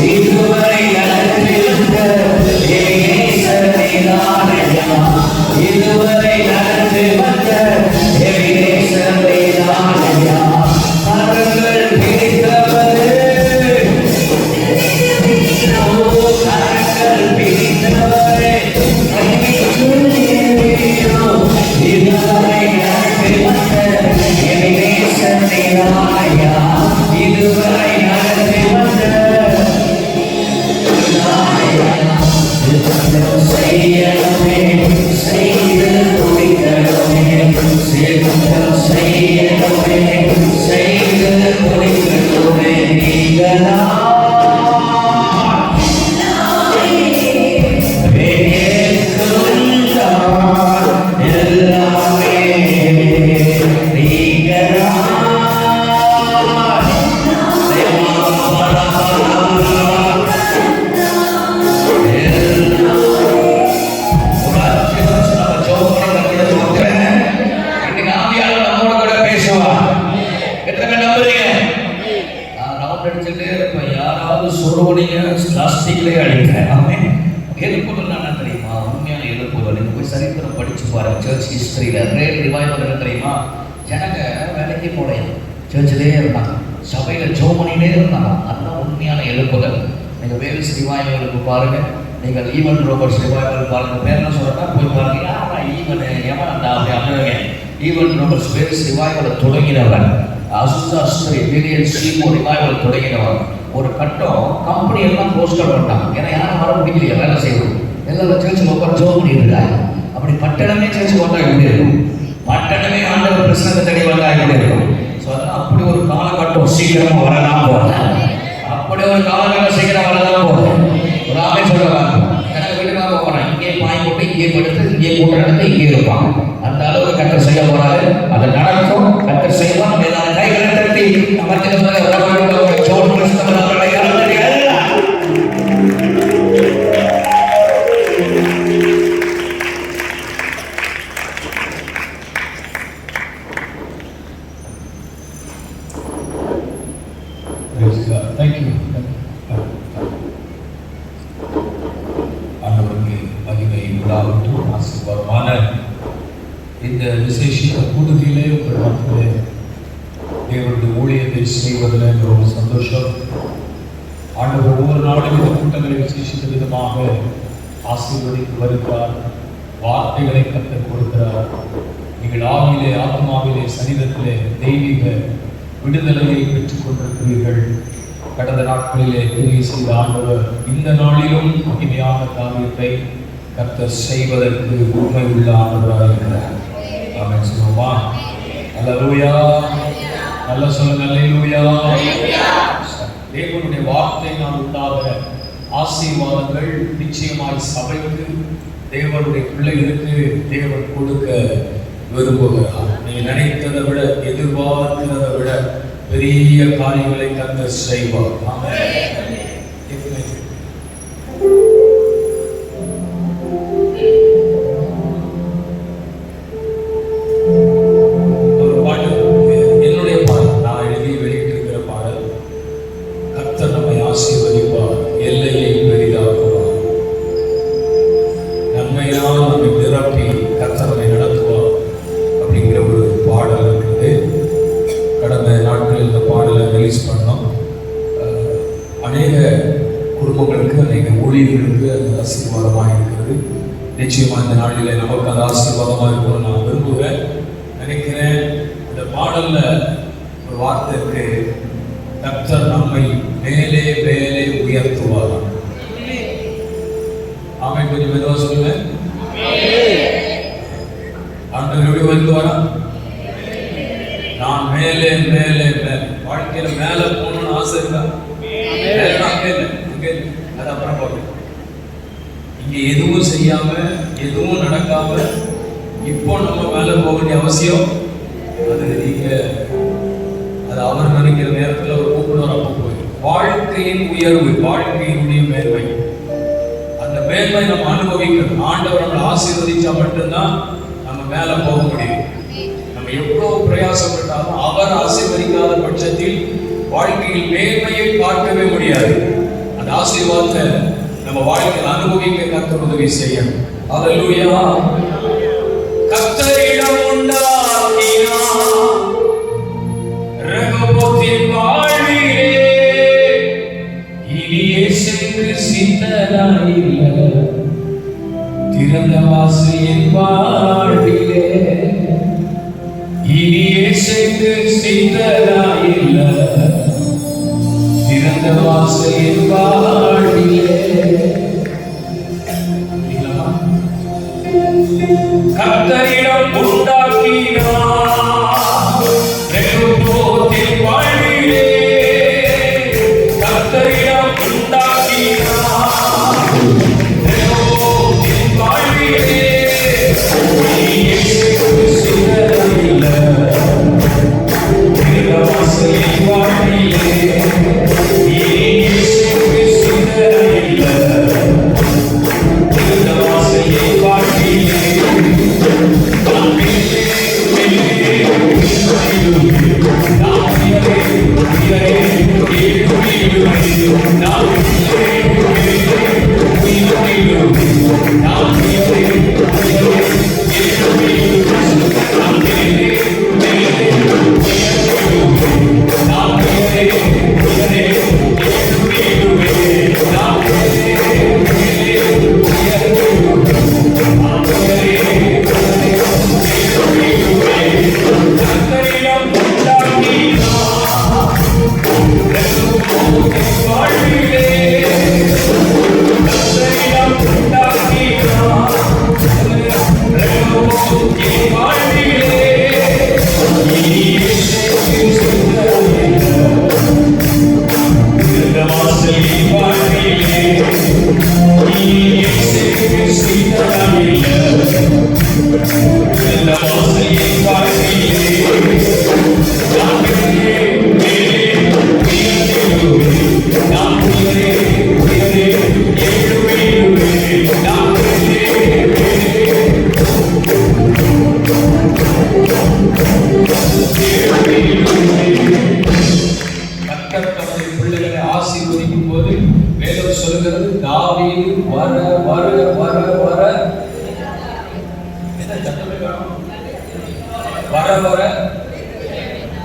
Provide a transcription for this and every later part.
இதுவரை நடத்தி வந்த எபினேசர் நீதானையா, இதுவரை நடத்தி வந்த எபினேசர் நீதானையா. கரங்கள் பிடித்தவரே, கரங்கள் பிடித்தவரே, இதுவரை நடத்தி வந்த எபினேசர் நீதானையா, இதுவரை நடத்தி வந்த செய்யணுமே, செய்து முடிக்கணுமே, சித்தம் செய்யணுமே, செய்து முடிக்கணுமே. நீங்களா எல்லாமே நீங்களா தெரியுமா? உண்மையான எழுப்புதல். நீங்க போய் சரித்திரம் படிச்சு பாருங்க. சர்ச் ஹிஸ்டரியில கிரேட் ரிவைவல் என்ன தெரியுமா? ஜனங்க வேலைக்கு போலையா, சர்ச்சிலே இருந்தாங்க, சபையில ஜோமனிலே இருந்தாங்க. அதுதான் உண்மையான எழுப்புதல். நீங்க வேல்ஸ் ரிவைவலுக்கு பாருங்க, நீங்கள் ஈவன் ரோபர்ட்ஸ் ரிவைவல் பாருங்க. பேர் என்ன சொல்றா போய் பாருங்க. ஈவன் எவன் அப்படி அப்படிங்க. ஈவன் ரோபர்ட்ஸ் வேல்ஸ் ரிவைவலை தொடங்கினவன். Azusa Street William Seymour revival தொடங்கினவன். ஒரு கட்டம் கம்பெனி எல்லாம் போஸ்டர் பண்ணிட்டாங்க. ஏன்னா யாரும் வர முடியலையா வேலை செய்யணும். எல்லாரும் சர்ச்சில் உட்காந்து ஜோம் பண்ணியிருக்காங்க. அப்படி பட்டணமே சர்ச்சுக்கு வந்தால் எப்படி இருக்கும்? பட்டணமே ஆண்டவர் பிரச்சனை தேடி வந்தால் எப்படி இருக்கும்? ஸோ அதனால் அப்படி ஒரு காலகட்டம் சீக்கிரமாக வரலாம் போகுது. அப்படி ஒரு காலகட்டம் சீக்கிரம் வரலாம் போகுது. ஒரு ஆமை சொல்லுவாங்க, எனக்கு வீட்டுக்காக போகிறேன், இங்கே பாய் போட்டு இங்கே படுத்து இங்கே கூட்ட நடந்து இங்கே இருப்பாங்க. அந்த அளவுக்கு கத்தர் செய்ய போறாரு. அதை நடக்கும், கத்தர் செய்வான். கைகளை தட்டி இந்த விசேஷித்த கூடுதலே உங்கள் மத்தியிலே தேவனுடைய ஊழியத்தை செய்வதில் ஒரு சந்தோஷம். ஆண்டவர் ஒவ்வொரு நாளும் இந்த கூட்டங்களை விசேஷித்த விதமாக ஆசீர்வதித்து வருகிறார். வார்த்தைகளை கற்றுக் கொடுக்கிறார். நீங்கள் ஆவியிலே, ஆத்மாவிலே, சரீரத்திலே தெய்வீக விடுதலையை பெற்றுக் கொண்டிருக்கிறீர்கள். கடந்த நாட்களிலே தெரிய செய்த ஆண்டவர் இந்த நாளிலும் மகிமையான காரியத்தை கர்த்தர் செய்வதற்கு உண்மை உள்ள ஆண்டவராக இருக்கிறார். ஆமென் சொல்லுமா? அல்லேலூயா. நல்ல சொல்லுங்க, அல்லேலூயா. தேவனுடைய வார்த்தை நாம் உண்டாகிற ஆசீர்வாதங்கள் நிச்சயமாய் சபைக்கு, தேவனுடைய பிள்ளைகளுக்கு தேவன் கொடுக்க விரும்புகிறார். நீ நினைத்ததை விட, எதிர்பார்க்கிறதை விட பெரிய காரியங்களை கர்த்தர் செய்வார். ஆமென். நிச்சயமா இந்த நாளிலே நமக்கு அது ஆசீர்வாதமாக இருக்கும் நான் விரும்புகிறேன், நினைக்கிறேன். இந்த பாடல்ல ஒரு வார்த்தை இருக்கு, கர்த்தர் நம்மை மேலே மேலே உயர்த்துவார். ஆமென். கொஞ்சம் மெதுவா சொல்லுங்க. ஆண்டவர் எப்படி உயர்த்துவாரா? நான் மேலே மேலே மேலே. வாழ்க்கையில மேல போகணும்னு ஆசை இருக்கா? அது அப்புறம் போட்டு இங்க எதுவும் செய்யாம, எதுவும் நடக்காம இப்போ நம்ம மேல போக வேண்டிய அவசியம் அது நீங்க அது அவர் நினைக்கிற நேரத்தில் அவர் கூப்பிடுவார். அப்போ போய் வாழ்க்கையின் உயர்வு, வாழ்க்கையினுடைய மேன்மை, அந்த மேன்மை நம்ம அனுபவிக்கணும். ஆண்டவர் நம்மளை ஆசீர்வதிச்சா மட்டும்தான் நம்ம மேல போக முடியும். நம்ம எவ்வளவு பிரயாசப்பட்டாலும் அவர் ஆசீர்வதிக்காத பட்சத்தில் வாழ்க்கையில் மேன்மையை பார்க்கவே முடியாது. அந்த அந்த ஆசீர்வாதத்தை நம்ம வாழ்க்கையில் அனுபவிக்க கர்த்தர் உதவி செய்யணும். அல்லேலூயா. கர்த்தரிடம் உண்டாக்கினார் ரகோபோத்தின் வாழ்விலே இனியே சென்று சித்தராயில்ல திறந்த வாசலின் வாழ்விலே இனியே சென்று சித்தராயில்ல திறந்த வாசலின் வாழ்விலே. கர்த்தரிடம் உண்டாக்கினார் ரகோபோத்தின் வாழ்விலே கர்த்தரிடம் உண்டாக்கினார் ரகோபோத்தின் வாழ்விலே இனியே சென்று சித்தராயில்ல திறந்த வாசலின் வாழ்விலே இனியே சென்று சித்தராயில்ல திறந்த வாசலின் வாழ்விலே.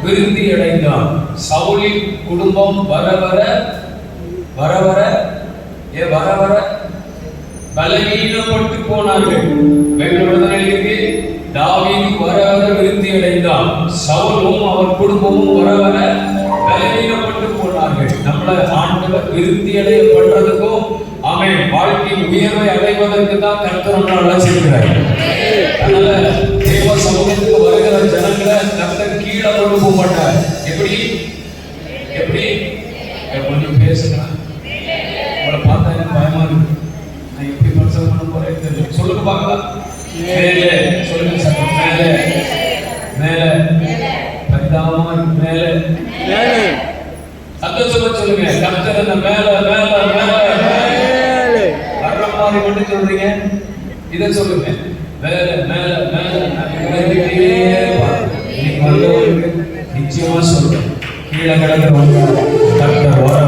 விருத்தி அடைந்தான். சவுலின் குடும்பம் வர வர பலவீனப்பட்டு போனார்கள். தாவீது வர வர விருத்தி அடைந்தான். சவுலும் அவர் குடும்பமும் வர வர பலவீனப்பட்டு போனார்கள். நம்மள ஆண்டவர் விருத்தி அடைய பண்றதுக்கும் ஆமென் வாழ்க்கையின் உயர்வை அடைவதற்கு தான் கர்த்தர் நம்மளை அழைச்சிருக்கிறார். அதனால தேவ சமூகத்துக்கு வருகிற ஜனங்களை கர்த்தர் கீழே கொண்டு போக மாட்டார். எப்படி கொஞ்சம் பேசுங்க. உங்களை பார்த்தா எனக்கு பயமா இருக்கு. நான் எப்படி பிரசவம் பண்ண போறேன் தெரியல. சொல்லுங்க பார்க்கலாம். மேலே சொல்லுங்க சார். மேலே பரிதாபமா இருக்கு. மேலே சந்தோஷமா சொல்லுங்க. கர்த்தர் அந்த மேலே வர்ற மாதிரி மட்டும் சொல்றீங்க. இதை சொல்லுங்க. நிச்சயமா சொல்றேன். கீழே கிடக்கிறவங்க கர்த்தர் வர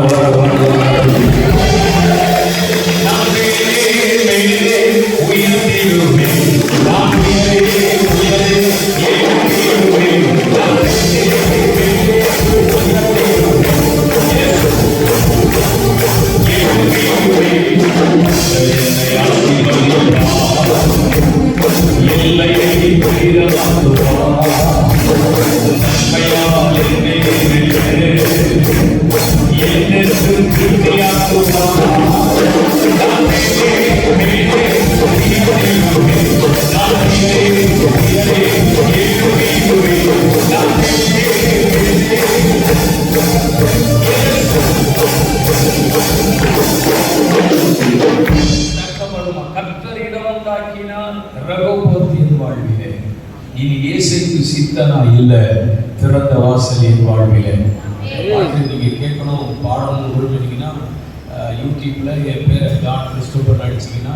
திறந்த வாசலின் வாழ்விலே. நீங்க கேட்கணும் பாடணும் விரும்பினீங்கன்னா யூடியூப்ல என் பேரை ஜான் கிறிஸ்டோபர் அடிச்சிங்கன்னா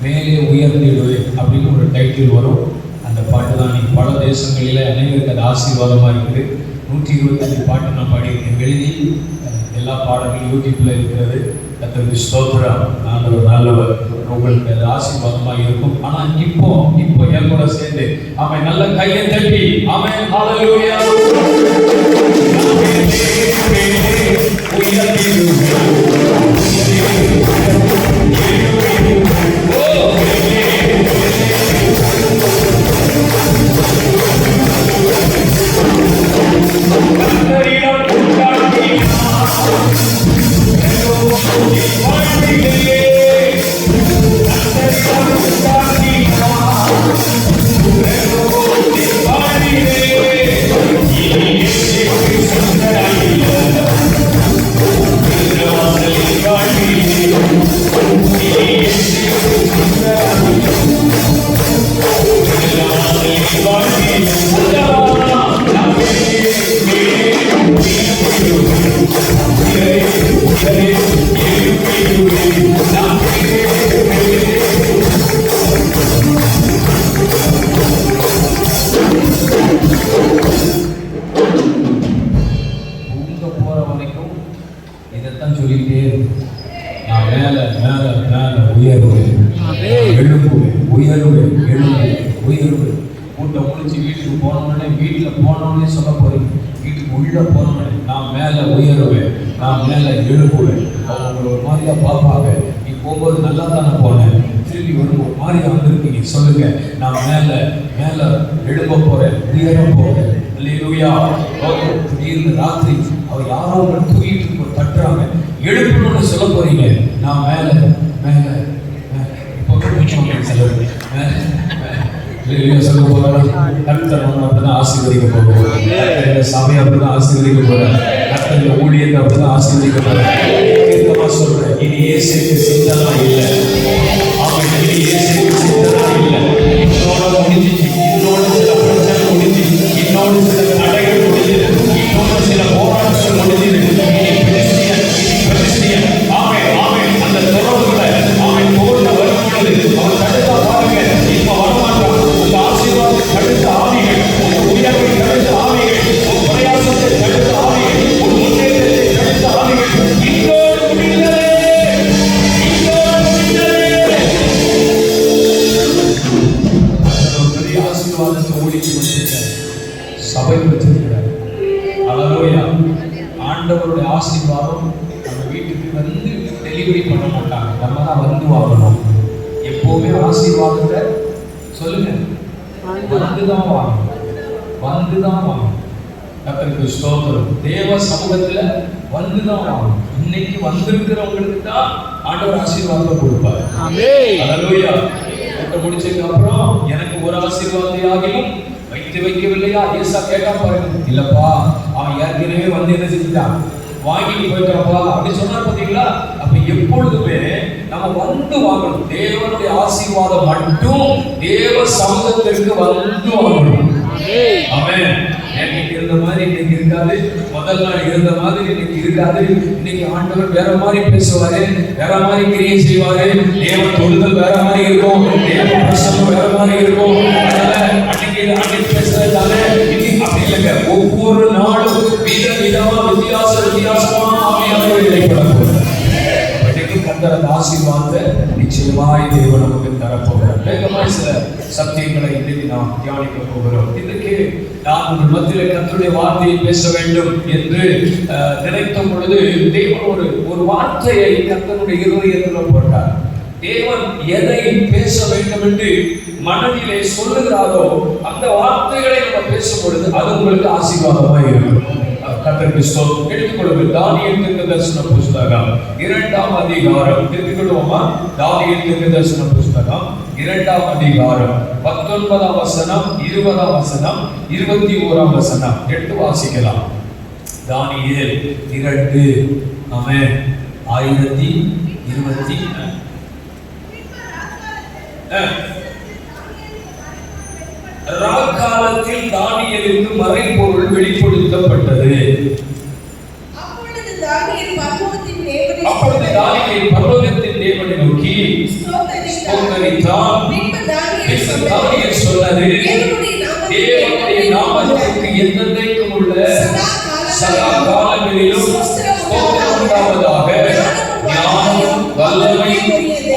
மேலே உயர்ந்திடுவே அப்படின்னு ஒரு டைட்டில் வரும். அந்த பாட்டு தான் நீங்க பல தேசங்களில் அனைவருக்கு அது ஆசீர்வாதமா இருக்குது. 125 பாட்டு நான் பாடியிருக்கேன். எழுதி எல்லா பாடங்களும் யூடியூப்ல இருக்கிறது. கர்த்தருக்கு ஸ்தோத்திரம். ஆண்டவர் நல்லவர். உங்களுக்கு அது ஆசீர்வாதமாக இருக்கும். ஆனா இப்போ என் கூட சேர்ந்து அவன் நல்ல கையை தட்டி அவன் ஹalleluya இதைத்தான் சொல்லிக்கிட்டே நான் மேல மேல மேல உயர்வேன், எழுப்புவேன், உயர்வேன், எழுப்புவேன், உயர்வேன். கூட்டம் முடிச்சு வீட்டுக்கு போனோடனே வீட்டில் போனோடனே சொல்ல போறீங்க. வீட்டுக்கு உள்ள போனோடனே நான் மேல உயர்வேன், நான் மேல எழுப்புவேன். அவங்க ஒரு மாதிரியா பார்ப்பாங்க. நீ போகும்போது நல்லா தானே போனேன், திரும்பி ஒரு மாதிரியா வந்திருக்கீங்க. சொல்லுங்க, நான் மேல மேல எழுப்ப போறேன், உயர போறேன். அல்லேலூயா. திடீர்னு ராத்திரி அவர் யாரோ உங்களை தூக்கிட்டு தட்டுறாங்க, எழுப்பணும்னு சொல்ல போறீங்க. நான் மேல மேல சொல்ல போறேன். கர்த்தர் அப்படிதான் ஆசீர்வதிக்க போகிறேன். சபையை அப்படிதான் ஆசீர்வதிக்க போறேன். கர்த்தர் ஊழியத்தை அப்படிதான் ஆசீர்வதிக்க போறேன். சொல்றேன், இனி இயேசுவுக்கு சித்தமா இல்லை. அவன் இனி இயேசுவுக்கு சித்தமா இல்லை. இன்னோட முடிஞ்சிச்சு, இன்னோட சில பிரச்சனை முடிஞ்சு, இன்னோட சில தடைகள் முடிஞ்சது, இன்னோட சில போராட்டங்கள் முடிஞ்சது. அந்த தொடர்புல அவன் போர்ல வரும்பொழுது அவன் தடுத்தா பாருங்க. இப்ப வரமாட்டான். உங்க ஆசீர்வாதத்தை தடுத்த ஆவிகள், உங்க உயர்வை தடுத்த ஆவிகள், உங்க பிரயாசத்தை தடுத்த ஆவிகள், உங்க முன்னேற்றத்தை தடுத்த ஆவிகள் இன்னோடு முடிந்ததே, இன்னோடு முடிந்ததே. ஒரு பெரிய ஆசீர்வாதத்தை ஓடிச்சு வச்சிருக்காரு, சபை வச்சிருக்கிறார். அல்லேலூயா. ஆண்டவருடைய ஆசீர்வாதம் நம்ம வீட்டுக்கு வந்து டெலிவரி பண்ண மாட்டாங்க, நம்ம தான் வந்து வாங்கணும். எப்பவுமே ஆசீர்வாதத்தை சொல்லுங்க, வந்துதான் வாங்கணும், வந்துதான் வாங்கணும். கர்த்தருக்கு ஸ்தோத்திரம். தேவ சமூகத்துல வந்துதான் வாங்கணும். இன்னைக்கு வந்திருக்கிறவங்களுக்கு தான் ஆண்டவர் ஆசீர்வாதத்தை கொடுப்பாரு. அல்லேலூயா. முடிச்சதுக்கு அப்புறம் எனக்கு ஒரு ஆசீர்வாதையாகிலும் வைத்து வைக்கவில்லையா? ஏசா கேட்டா பாருங்க. இல்லப்பா, அவன் ஏற்கனவே வந்து என்ன செஞ்சுட்டான், வாங்கிட்டு போயிட்டப்பா அப்படி சொன்னா பாத்தீங்களா? அப்ப எப்பொழுதுமே நம்ம வந்து வாங்கணும். தேவனுடைய ஆசீர்வாதம் மட்டும் தேவ சமூகத்திற்கு வந்து வாங்கணும். ஆமென். இன்னைக்கு இருந்த மாதிரி இன்னைக்கு இருக்காது, முதல் நாள் இருந்த மாதிரி இன்னைக்கு இருக்காது. இன்னைக்கு ஆண்டவர் வேற மாதிரி பேசுவாரு, வேற மாதிரி கிரியை செய்வாரு. தேவ தொழுதல் வேற மாதிரி இருக்கும், தேவ பிரசன்னம் வேற மாதிரி இருக்கும். அதனால அன்னைக்கு பேசுறதால இன்னைக்கு அப்படி இல்லைங்க. ஒவ்வொரு நாளும் விதவிதமா வித்தியாசமா ஆவியானவர் இடைப்பட போகிறார். கர்த்தர் ஆசீர்வாதத்தை நிச்சயமாய் தேவன் நமக்கு தரப்போகிறார். வேகமாய் சில சத்தியங்களை இன்றைக்கு நாம் தியானிக்க போகிறோம். இதுக்கு நான் உங்கள் மத்தியில் கர்த்தருடைய வார்த்தையை பேச வேண்டும் என்று நினைத்த பொழுது தேவன் ஒரு வார்த்தையை கர்த்தருடைய இருதயத்தில் போட்டார். தேவன் எதை பேச வேண்டும் என்று மனதிலே சொல்லுகிறாரோ அந்த வார்த்தைகளை நம்ம பேசும் பொழுது அது உங்களுக்கு ஆசீர்வாதமாக இருக்கும். கர்த்தருக்கு ஸ்தோத்திரம். எடுத்துக்கொள்ளுங்கள், தானியேல் தீர்க்கதரிசன புஸ்தகம் 2ஆம் அதிகாரம். எடுத்துக்கொள்வோமா? தானியேல் தீர்க்கதரிசன புஸ்தகம் 2ஆம் அதிகாரம் 19ஆம் வசனம், 20ஆம் வசனம், 21ஆம் வசனம் எடுத்து வாசிக்கலாம். தானியேல் 2. ஆமென். 1020 ராக்காலத்தில் தானியேலுக்கு மறைபொருள் வெளிப்படுத்தப்பட்டது. அப்பொழுது தானியேல் பரலோகத்தின் தேவனை நோக்கி ஸ்தோத்தரித்தான். தானியேல் சொன்னது, தேவனுடைய நாமத்திற்கு என்றென்றைக்கும் உள்ள முதலாவதாக ஞானம் வல்லமையும்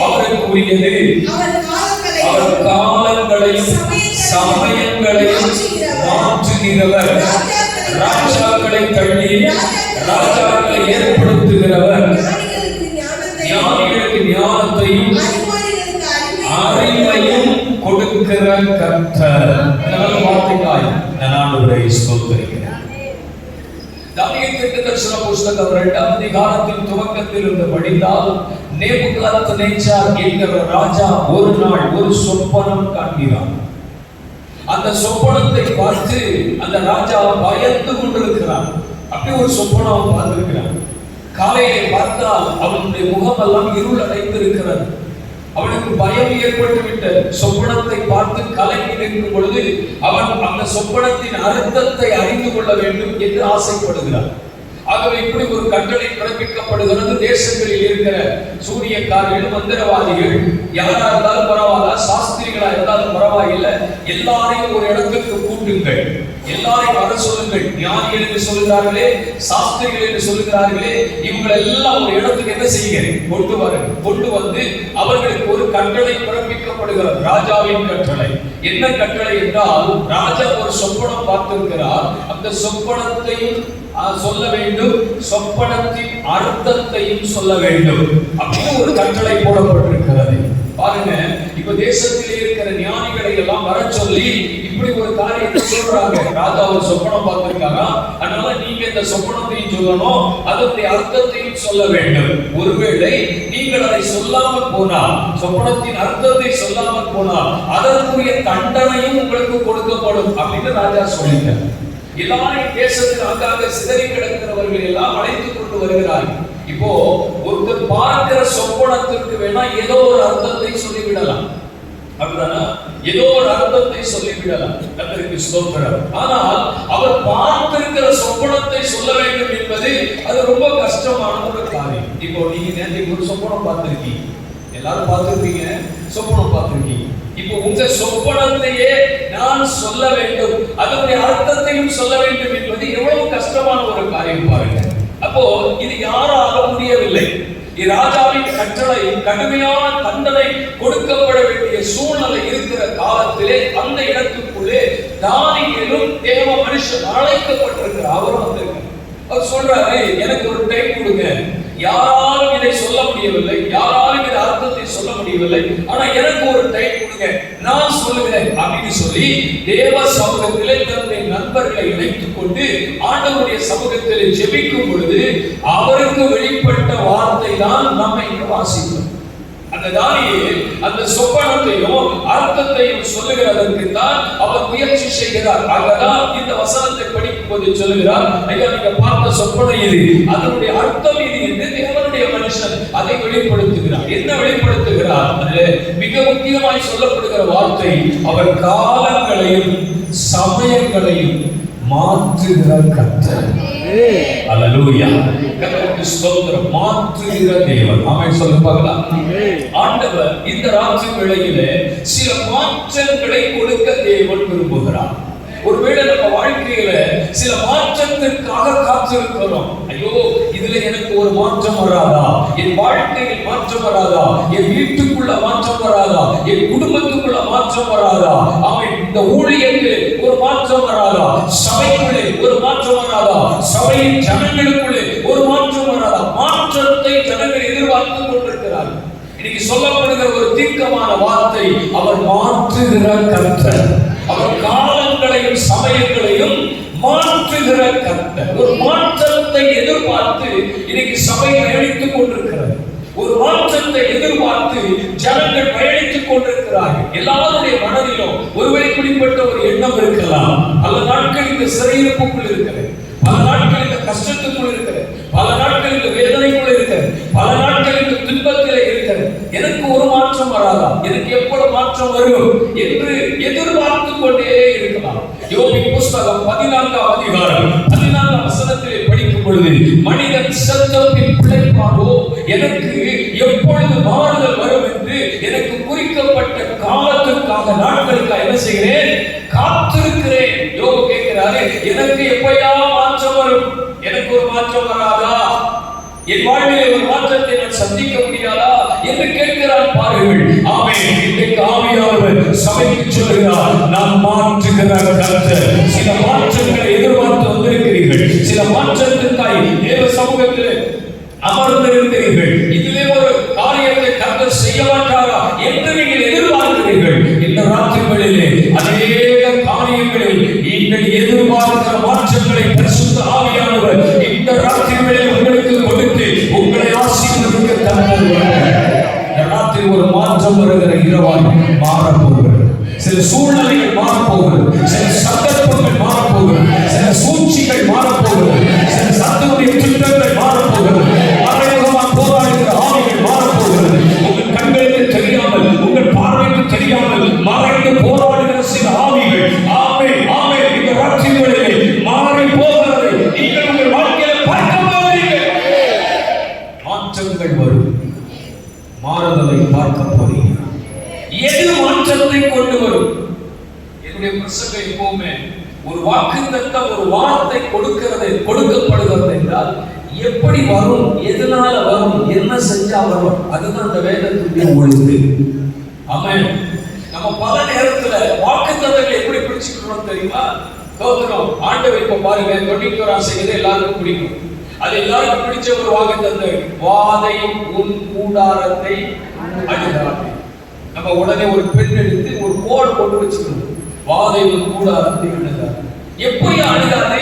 அவருக்கு உரியது. அவர் காலங்களையும் சமயங்களையும் மாற்றுகிறவர். ராஜாக்களை தள்ளி ராஜாக்களை ஏற்படுத்துகிறவர். ஞானிகளுக்கு ஞானத்தையும் அறிவையும் கொடுக்கிற கர்த்தர். வார்த்தைக்காய் நான் ஆண்டவரை ஸ்தோத்திரிக்கிறேன். தானியேல் தீர்க்கதரிசன புஸ்தகம் 2ஆம் அதிகாரத்தின் துவக்கத்தில் இருந்து படித்தால், நேபுகாத்நேச்சார் என்கிற ராஜா ஒரு நாள் ஒரு சொப்பனம் காண்கிறான். அந்த சொப்பனத்தை பார்த்து அந்த ராஜா பயந்து கொண்டிருக்கிறான். அப்படி ஒரு சொப்பனம் பார்த்திருக்கிறான். காலையை பார்த்தால் அவனுடைய முகமெல்லாம் இருள் அடைந்திருக்கிறது. அவனுக்கு பயம் ஏற்பட்டு விட்டது. சொப்பனத்தை பார்த்து கலங்கி நிற்கும் பொழுது அவன் அந்த சொப்பனத்தின் அர்த்தத்தை அறிந்து கொள்ள வேண்டும் என்று ஆசைப்படுகிறான். ஆகவே இப்படி ஒரு கட்டளை பிறப்பிக்கப்படுகிறது. தேசங்களில் இருக்கிற சூரியக்காரர்கள், மந்திரவாதிகள், யாரா இருந்தாலும் பரவாயில்ல, சாஸ்திரிகளா இருந்தாலும் பரவாயில்லை, எல்லாரையும் ஒரு இடத்துக்கு கூட்டுங்கள், எல்லாரையும் வர சொல்லுங்கள். ஞானிகள் என்று சொல்கிறார்களே, சாஸ்திரிகள் என்று சொல்கிறார்களே, இவங்களை எல்லாம் ஒரு இடத்துக்கு என்ன செய்யுங்க, கொண்டு வாருங்கள். கொண்டு வந்து அவர்களுக்கு ஒரு கட்டளை பிறப்பிக்கப்படுகிறது. ராஜாவின் கட்டளை. என்ன கட்டளை என்றால், ராஜா ஒரு சொப்பனம் பார்த்திருக்கிறார். அந்த சொப்பனத்தையும் சொல்ல வேண்டும், சொப்பனத்தின் அர்த்தத்தையும் சொல்ல வேண்டும். அப்படின்னு ஒரு கட்டளை போடப்பட்டிருக்கிறது. பாருங்க, இப்ப தேசத்திலே இருக்கிற ஞானிகளை எல்லாம் வர சொல்லி இப்படி ஒரு காரியத்தை சொல்றாங்க. ராஜா ஒரு சொப்பனம் பார்த்திருக்காரா, அதனால நீங்க இந்த சொப்பனத்தையும் சொல்லணும், அதனுடைய அர்த்தத்தையும் சொல்ல வேண்டும். ஒருவேளை நீங்கள் அதை சொல்லாமல் போனால், சொப்பனத்தின் அர்த்தத்தை சொல்லாமல் போனால், அதற்குரிய தண்டனையும் உங்களுக்கு கொடுக்கப்படும் அப்படின்னு ராஜா சொல்லிட்டார். எல்லாரையும் தேசத்தில் அங்காக சிதறி கிடக்கிறவர்கள் எல்லாம் அழைத்துக் கொண்டு வருகிறார்கள். இப்போ ஒருத்தர் பார்க்கிற சொப்பனத்திற்கு வேணா ஏதோ ஒரு அர்த்தத்தை சொல்லிவிடலாம், அப்படின்னா ஏதோ ஒரு அர்த்தத்தை சொல்லிவிடலாம். கர்த்தருக்கு ஸ்தோத்திரம். ஆனால் அவர் பார்த்திருக்கிற சொப்பனத்தை சொல்ல வேண்டும் என்பது அது ரொம்ப கஷ்டமான ஒரு காரியம். இப்போ நீங்க நேற்று ஒரு சொப்பனம் பார்த்திருக்கீங்க, எல்லாரும் பார்த்திருப்பீங்க, சொப்பனம் பார்த்திருக்கீங்க. இப்போ உங்க சொப்பனத்தையே நான் சொல்ல வேண்டும், அதனுடைய அர்த்தத்தையும் சொல்ல வேண்டும் என்பது எவ்வளவு கஷ்டமான ஒரு காரியம் பாருங்க. அப்போ இது யாரால முடியவில்லை. ராஜாவின் கட்டளை, கடுமையான தண்டனை கொடுக்கப்பட வேண்டிய சூழ்நிலை இருக்கிற காலத்திலே அந்த இடத்துக்குள்ளே தானியேலும் தேவ மனுஷன் அழைக்கப்பட்டிருக்கிறார். அவரும் வந்திருக்கிறார். அவர் சொல்றாரு, எனக்கு ஒரு டைம் கொடுங்க. யாராலும் இதை சொல்ல முடியவில்லை, யாராலும் இந்த அர்த்தத்தை சொல்ல முடியவில்லை, ஆனா எனக்கு ஒரு டைம் கொடுங்க, நான் சொல்லுகிறேன் அப்படின்னு சொல்லி தேவ சமூகத்திலே தன்னுடைய நண்பர்களை இணைத்துக் கொண்டு ஆண்டவருடைய சமூகத்திலே ஜெபிக்கும் பொழுது அவருக்கு வெளிப்பட்ட வார்த்தை தான் நம்ம இங்கு வாசிக்கிறோம். அந்த தானியேல் அந்த சொப்பனத்தையும் அர்த்தத்தையும் சொல்லுகிறதற்கு தான் அவர் முயற்சி செய்கிறார். ஆகதான் இந்த வசனத்தை படிக்கும் போது சொல்லுகிறார், ஐயா நீங்க பார்த்த சொப்பனம் இது, அதனுடைய அர்த்தம் இது என்று தேவனுடைய மனுஷன் அதை வெளிப்படுத்துகிறார். என்ன வெளிப்படுத்துகிறார்? மிக முக்கியமாய் சொல்லப்படுகிற வார்த்தை, அவர் காலங்களையும் சமயங்களையும் மாற்றுகிற கர்த்தர். அல்லேலூயா. கர்த்தருக்கு ஸ்தோத்திரம். மாற்றுகிற தேவன். ஆமென் சொல்லுங்க பார்க்கலாம். ஆண்டவர் இந்த ராத்திரி வேளையிலே சில மாற்றங்களை கொடுக்க தேவன் விரும்புகிறார். ஒருவேளை நம்ம வாழ்க்கையில சில மாற்றத்திற்காக காத்திருக்கிறோம். ஐயோ இதுல எனக்கு ஒரு மாற்றம் வராதா, என் வாழ்க்கையில் மாற்றம் வராதா, என் வீட்டுக்குள்ள மாற்றம் வராதா, என் குடும்பத்துக்குள்ள மாற்றம் வராதா, அவன் இந்த ஊழியத்தில் ஒரு மாற்றம் வராதா, சபைக்குள்ளே ஒரு மாற்றம் வராதா, சபையின் ஜனங்களுக்குள்ளே ஒரு மாற்றம் வராதா. மாற்றத்தை ஜனங்கள் எதிர்பார்த்து கொண்டிருக்கிறார்கள். இன்னைக்கு சொல்லப்படுகிற ஒரு தீர்க்கமான வார்த்தை, அவர் மாற்றுகிற கர்த்தர். அவர் காலங்களையும் சமயங்களையும் மாற்றுகிற கர்த்தர். ஒரு மாற்றத்தை எதிர்பார்த்து இன்னைக்கு சபை பயணித்துக் கொண்டிருக்கிறது. ஒரு மாற்றத்தை எதிர்பார்த்து ஜனங்கள் பயணித்துக் கொண்டிருக்கிறார்கள். எல்லாருடைய மனதிலும் ஒருவேளை குறிப்பிட்ட ஒரு எண்ணம் இருக்கலாம். பல நாட்கள் இந்த சிறையிருப்புக்குள் இருக்கிறது, பல நாட்கள் இந்த கஷ்டத்துக்குள் இருக்கிறது, பல நாட்கள் இந்த வேதனைக்குள் இருக்கிறது, பல நாட்கள் இந்த துன்பத்திலே இருக்கிறது. எனக்கு ஒரு மாற்றம் வராதா, எனக்கு எப்பொழுது மாற்றம் வரும் என்று எதிர்பார்த்து கொண்டே இருக்கலாம். யோபின் புஸ்தகம் 14ஆம் அதிகாரம் 14ஆம் வசனத்திலே படிக்கும் பொழுது, மனிதன் சத்தத்தின் பிழைப்பானோ, எனக்கு எப்பொழுது மாறுதல் வரும் என்று எனக்கு குறிக்கப்பட்ட காலத்திற்காக நாட்களுக்காக என்ன செய்கிறேன், காத்திருக்கிறேன். யோபு கேட்கிறாரு, எனக்கு எப்பயா மாற்றம் வரும், எனக்கு ஒரு மாற்றம் வராதா, என் வாழ்விலே ஒரு மாற்றத்தை நான் சந்திக்க முடியாதா என்று கேட்கிறான் பாருங்கள். ஆமென். இன்றைக்கு ஆவியானவர் சபைக்கு சொல்கிறார், நான் மாற்றுகிற கர்த்தர். சில மாற்றங்களை எதிர்பார்த்து வந்திருக்கிறீர்கள். சில மாற்றத்திற்காய் தேவ சமூகத்தில் அமர்ந்திருக்கிறீர்கள். இதிலே ஒரு காரியத்தை கர்த்தர் செய்ய மாட்டாரா என்று நீங்கள் எதிர்பார்க்கிறீர்கள். இந்த ராத்திரிகளிலே அநேக காரியங்களில் நீங்கள் எதிர்பார்க்கிற மாற்றங்களை பரிசுத்த ஆவியானவர் இந்த ராத்திரிகளில் உங்களுக்கு கொடுத்து உங்களை ஆசீர்வதிக்க தருவார். இந்த ராத்திரி ஒரு மாற்றம் வருகிற இரவாய் மாறப்போகிறது. சில சூழ்நிலைகள் மாறப்போகிறது. சில சந்தர்ப்பங்கள் மாறப்போகிறது. சில சூழ்ச்சிகள் மாறப்போகிறது. சில சத்துருடைய திட்டங்கள் மாறப்போகிறது. மறைமுகமாக போராடுகிற ஆவிகள் மாறப்போகிறது. உங்கள் கண்களுக்கு தெரியாமல், உங்கள் பார்வைக்கு தெரியாமல் மறைந்து போராடுகிற சில ஆவிகள் ஆமென் ஆமென் இந்த ராத்திரிகளிலே மாறி போகிறது. நீங்கள் உங்கள் வாழ்க்கையில பார்க்க போகிறீர்கள். மாற்றங்கள் வரும். மாறுதலை பார்க்க போறீங்க. எது மாற்றத்தை கொண்டு வரும்? என்னுடைய பிரசங்கம் எப்பவுமே ஒரு வாக்குத்தத்தம், ஒரு வார்த்தை கொடுக்கப்படுகிறது என்றால் எப்படி வரும், எதனால வரும், என்ன செஞ்சா வரும், அதுதான் அந்த வேதத்துடைய ஒழுங்கு. ஆமென். நம்ம பல நேரத்துல வாக்குத்தத்தங்களை எப்படி பிடிச்சுக்கிறோம் தெரியுமா? தோத்திரம் ஆண்டவர் இப்ப பாருங்க, 91 செய்து எல்லாருக்கும் பிடிக்கும். அது எல்லாருக்கும் பிடிச்ச ஒரு வாக்குத்தத்தம், வாதையும் உன் கூடாரத்தை அழுதாதே. நம்ம உடனே ஒரு பெண் எடுத்து ஒரு கோடு போட்டு வச்சுக்கணும். வாதை உன் கூடாரத்தை அழுதாதே. எப்படி அழுதாதே?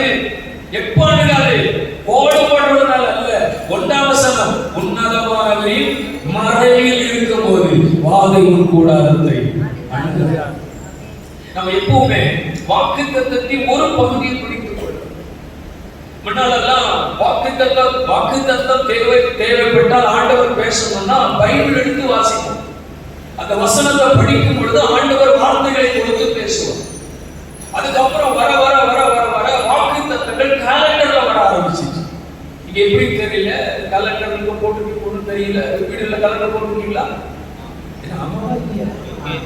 எப்ப அழுதாதே? கோடு போடுறதுனால அல்ல. 1ஆம் வசனம், உன்னதமானவரின் மறைவில் இருக்கும் போது வாதை உன் கூடாரத்தை அழுதாதே. நம்ம எப்பவுமே வாக்குத்தத்தத்தின் ஒரு பகுதியை பிடித்துக் கொள்ளும். முன்னாலெல்லாம் வாக்குத்தத்தம் தேவைப்பட்டால் ஆண்டவர் பேசணும்னா பைபிள் எடுத்து வாசிப்போம். அந்த வசனத்தை படிக்கும் பொழுது ஆண்டவர் வார்த்தைகளை கொடுத்து பேசுவார். அதுக்கப்புறம் வர வர வர வர வர வாக்குத்தத்தங்கள் காலண்டர்ல வர ஆரம்பிச்சிச்சு. இங்க எப்படி தெரியல, காலண்டர்ல போட்டு தெரியல. வீடுல காலண்டர் போட்டுருக்கீங்களா?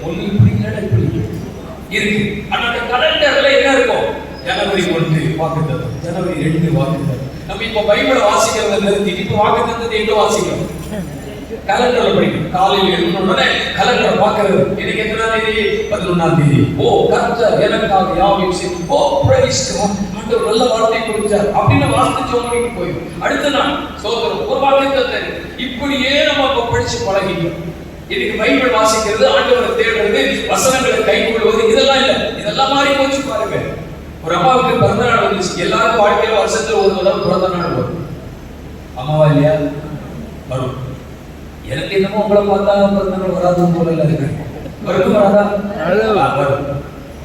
ஒண்ணு இப்படி இப்படி இருக்கு. ஆனா அந்த காலண்டர்ல என்ன இருக்கும்? ஜனவரி 1 வாக்குத்தத்தம், ஜனவரி 2 வாக்குத்தத்தம். நம்ம இப்ப பைபிளை வாசிக்கிறத நிறுத்தி இப்ப வாக்குத்தத்தத்தை எங்க வாசிக்கிறோம்? கலண்டர்ல படிக்கணும். காலையில் எழுந்தவுடனே கலண்டரை பார்க்கிறது. இன்னைக்கு எத்தனாம் தேதி? 11ஆம் தேதி. ஓ கர்த்தர் எனக்காக யாவையும் செய்து, ஓ பிரைஸ் காட், ஆண்டவர் நல்ல வார்த்தை கொடுத்தார் அப்படின்னு வார்த்தை ஜெபம் போயிடும். அடுத்த நாள் ஸ்தோத்திரம், ஒரு வாக்குத்தத்தை இப்படியே நம்ம படிச்சு பழகிட்டோம். இன்னைக்கு பைபிள் வாசிக்கிறது, ஆண்டவரை தேடுறது, வசனங்களை கைக்கொள்வது, இதெல்லாம் இல்ல. இதெல்லாம் மாறி போச்சு பாருங்க. ஒரு அம்மாவுக்கு பிறந்த நாள் வந்துச்சு. எல்லாருக்கும் வாழ்க்கையில வருஷத்துல ஒரு தடவை பிறந்த நாள் வரும். அம்மாவா இல்லையா? வரும். எனக்கு என்னமோ உங்களை பார்த்தா பிறந்த நாள் வராது போல இருக்கு. வரும் வராதா? வரும்.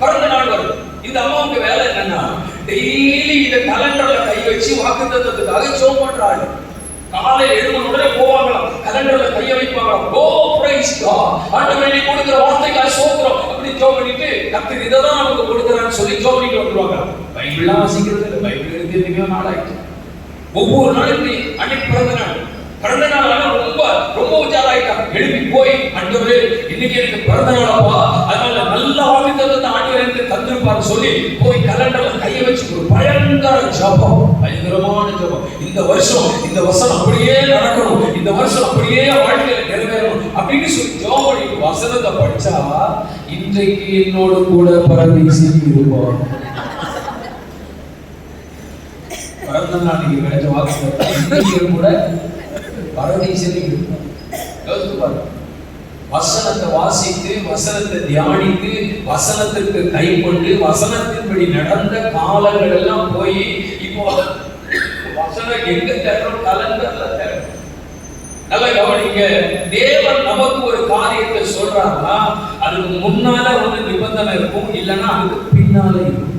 பிறந்த நாள் வரும். இந்த அம்மாவுக்கு வேலை என்னன்னா, டெய்லி இந்த கலண்டர்ல கை வச்சு வாக்குத்தத்தத்துக்காக ஜெபம் பண்றாங்க. காலையில எழுந்த உடனே போவாங்களாம், கலண்டர்ல கையை வைப்பாங்களாம். ஓ பிரைஸ் காட், ஆண்டவரே நீ கொடுக்கிற வார்த்தைக்காக ஸ்தோத்திரம் அப்படி ஜெபம் பண்ணிட்டு கர்த்தர் இததான் நமக்கு கொடுக்கறான்னு சொல்லி ஜெபம் பண்ணிட்டு வந்துருவாங்க. பைபிள்லாம் வாசிக்கிறது இல்லை. பைபிள் எடுத்து எத்தனையோ நாள் ஆயிடுச்சு. ஒவ்வொரு நாளைக்கு அன்னைக்கு பிறந்த நாள் ரொம்ப ரொம்ப உற்சாகமாயிட்டாங்க. எழுப்பி போய், ஆண்டவரே இன்னைக்கு எனக்கு பிறந்த நாளப்பா, அதனால நல்ல வாக்குத்தத்தத்தை ஆண்டவர் எனக்கு தந்திருப்பாரு சொல்லி போய் கலண்டர்ல கையை வச்சு ஒரு பயங்கர ஜெபம், பயங்கரமான ஜெபம். இந்த வருஷம் இந்த வசனம் அப்படியே நடக்கணும், இந்த வருஷம் அப்படியே வாழ்க்கையில நிறைவேறணும் அப்படின்னு சொல்லி ஜெபம் பண்ணி வசனத்தை படிச்சா, இன்றைக்கு என்னோடு கூட பரதீசி இருப்பார். பிறந்த நாள் நீங்க கிடைச்ச வாக்குத்தத்தம் கூட பரதீசிலே இருக்கும். யோசித்து பாருங்க. வசனத்தை வாசித்து, வசனத்தை தியானித்து, வசனத்திற்கு கை கொண்டு, வசனத்தின்படி நடந்த காலங்கள் எல்லாம் போய் இப்போ வசனம் எங்க தேடுறோம்? கலண்டர்ல தேடுறோம். நல்லா கவனிங்க. தேவன் நமக்கு ஒரு காரியத்தை சொல்றாருன்னா அதுக்கு முன்னால ஒரு நிபந்தனை இருக்கும், இல்லைன்னா அதுக்கு பின்னால இருக்கும்.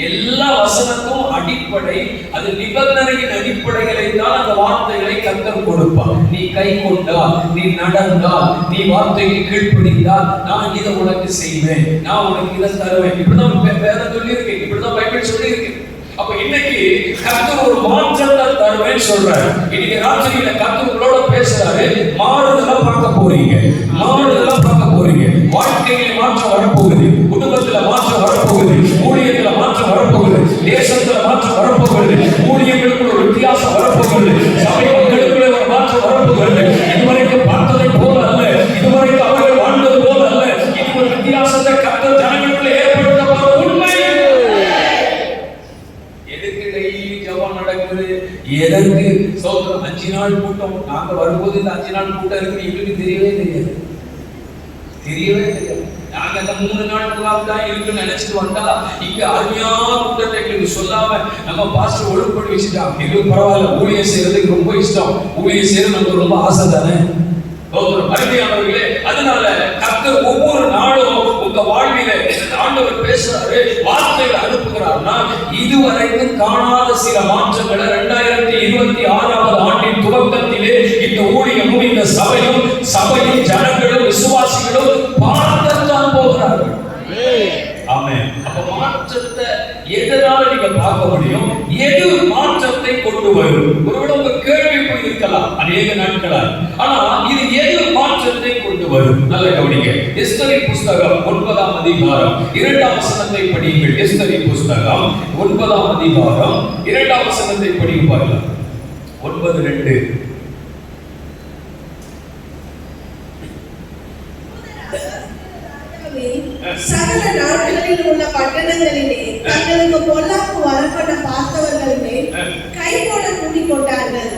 எல்லா வசனத்தும் அடிப்படை, அது நிபந்தனையின் அடிப்படைகளை தான் அந்த வார்த்தைகளை கர்த்தர் கொடுப்பார். நீ கை கொண்டால், நீ நடந்தால், நீ வார்த்தைக்கு கீழ்ப்படிந்தால் நான் இதை உனக்கு செய்வேன், நான் உனக்கு இதை தருவேன். இப்படிதான் வேதம் சொல்லி இருக்கு, இப்படிதான் பைபிள் சொல்லி இருக்கு. அப்ப இன்னைக்கு கர்த்தர் ஒரு மாற்றத்தை தருவேன்னு சொல்றாரு. இன்னைக்கு ராத்திரியில கர்த்தர் உங்களோட பேசுறாரு. மாறுதலா பார்க்க போறீங்க, மாறுதலா பார்க்க போறீங்க. வாழ்க்கையில மாற்றம் வரப்போகுது, குடும்பத்துல மாற்றம் வரப்போகுது, ஊழியத்துல மாற்றம் வரப்போகுது, தேசத்துல மாற்றம் வரப்போகுது, ஊழியர்களுக்கு ஒரு வித்தியாசம் வரப்போகுது, சபை மக்களுக்கு 5 நாள் கூட்டம். நாங்க வரும்போது இந்த 5 நாள் கூட்டம் இருக்கு எங்களுக்கு தெரியவே தெரியாது. நாங்க அந்த 3 நாள் முகாம் தான் இருக்குன்னு நினைச்சிட்டு வந்தா இங்க அருமையான கூட்டத்தை எங்களுக்கு சொல்லாம நம்ம பாஸ்டர் ஒழுங்குபடி வச்சுட்டான். எங்களுக்கு பரவாயில்ல, ஊழியம் செய்யறதுக்கு ரொம்ப இஷ்டம், ஊழியம் செய்யறது நமக்கு ரொம்ப ஆசை தானே. அருமையானவர்களே, அதனால கர்த்தர் ஒவ்வொரு நாளும் உங்க வாழ்வில ஆண்டவர் பேசுறாரு, வார்த்தைகளை அனுப்புகிறார்னா இதுவரைக்கும் காணாத சில மாற்றங்களை 2026ஆம் ஆண்டின் துவக்கத்திலே இந்த ஊழியமும் இந்த சபையும் ஜனங்களும் விசுவாசிகளும் பார்க்கத்தான் போகிறார்கள். ஆமென். அப்ப மாற்றத்தை எதனால நீங்க பார்க்க முடியும்? எது மாற்றத்தை கொண்டு வரும்? ஒருவேளை உங்க கேள்வி இப்படி இருக்கலாம் அநேக நாட்களாக, ஆனா இது எது மாற்றத்தை கொண்டு வரும்? நல்ல கவனிங்க. எஸ்தரின் புஸ்தகம் 9ஆம் அதிகாரம் 2ஆம் வசனத்தை படியுங்கள். எஸ்தரின் புஸ்தகம் 9ஆம் அதிகாரம் 2ஆம் வசனத்தை படிக்க பாருங்கள். 9:2. சகல நாடுகளில் உள்ள பட்டணங்களிலே தங்களுக்கு பொல்லாப்பு வரப்பட பார்த்தவர்களிலே கை போட கூட்டிக் கொண்டார்கள்.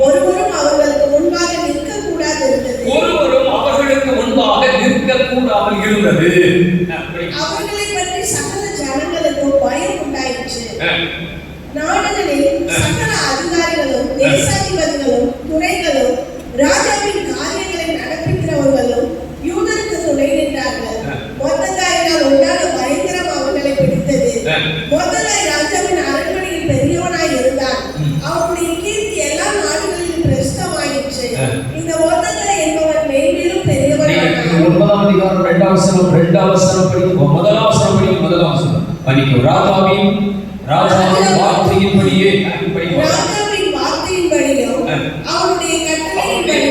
ஒருவரும் அவர்களுக்கு முன்பாக நிற்க கூடாது இருந்தது. அவர்களை பற்றி சகல ஜனங்களுக்கும் பயம் உண்டாயிற்று. நாடுகளில் சகல அதிகாரிகளும் தேசாதிபதிகளும் துறைகளும் ராஜாவின் காரியங்களை நடப்பிக்கிறவர்களும் யூதருக்கு துணை நின்றார்கள். மொர்தெகாயினால் உண்டான பயங்கரம் அவர்களை பிடித்தது. மொர்தெகாய் ராஜாவின் அரண்மனையில் பெரியவனாய் இருந்தான். அவனுடைய கீர்த்தி எல்லா நாடுகளிலும் பிரசித்தமாயிற்று. இந்த மொர்தெகாய் என்பவன் மேன்மேலும் பெரியவனானான். 9ஆம் அதிகாரம் 2ஆம் வசனம் படிக்கும். 1ஆம் வசனம் படிக்கும். 1ஆம் வசனம் படிக்கும். ராஜாவின் வார்த்தையின்படியே அவனுடைய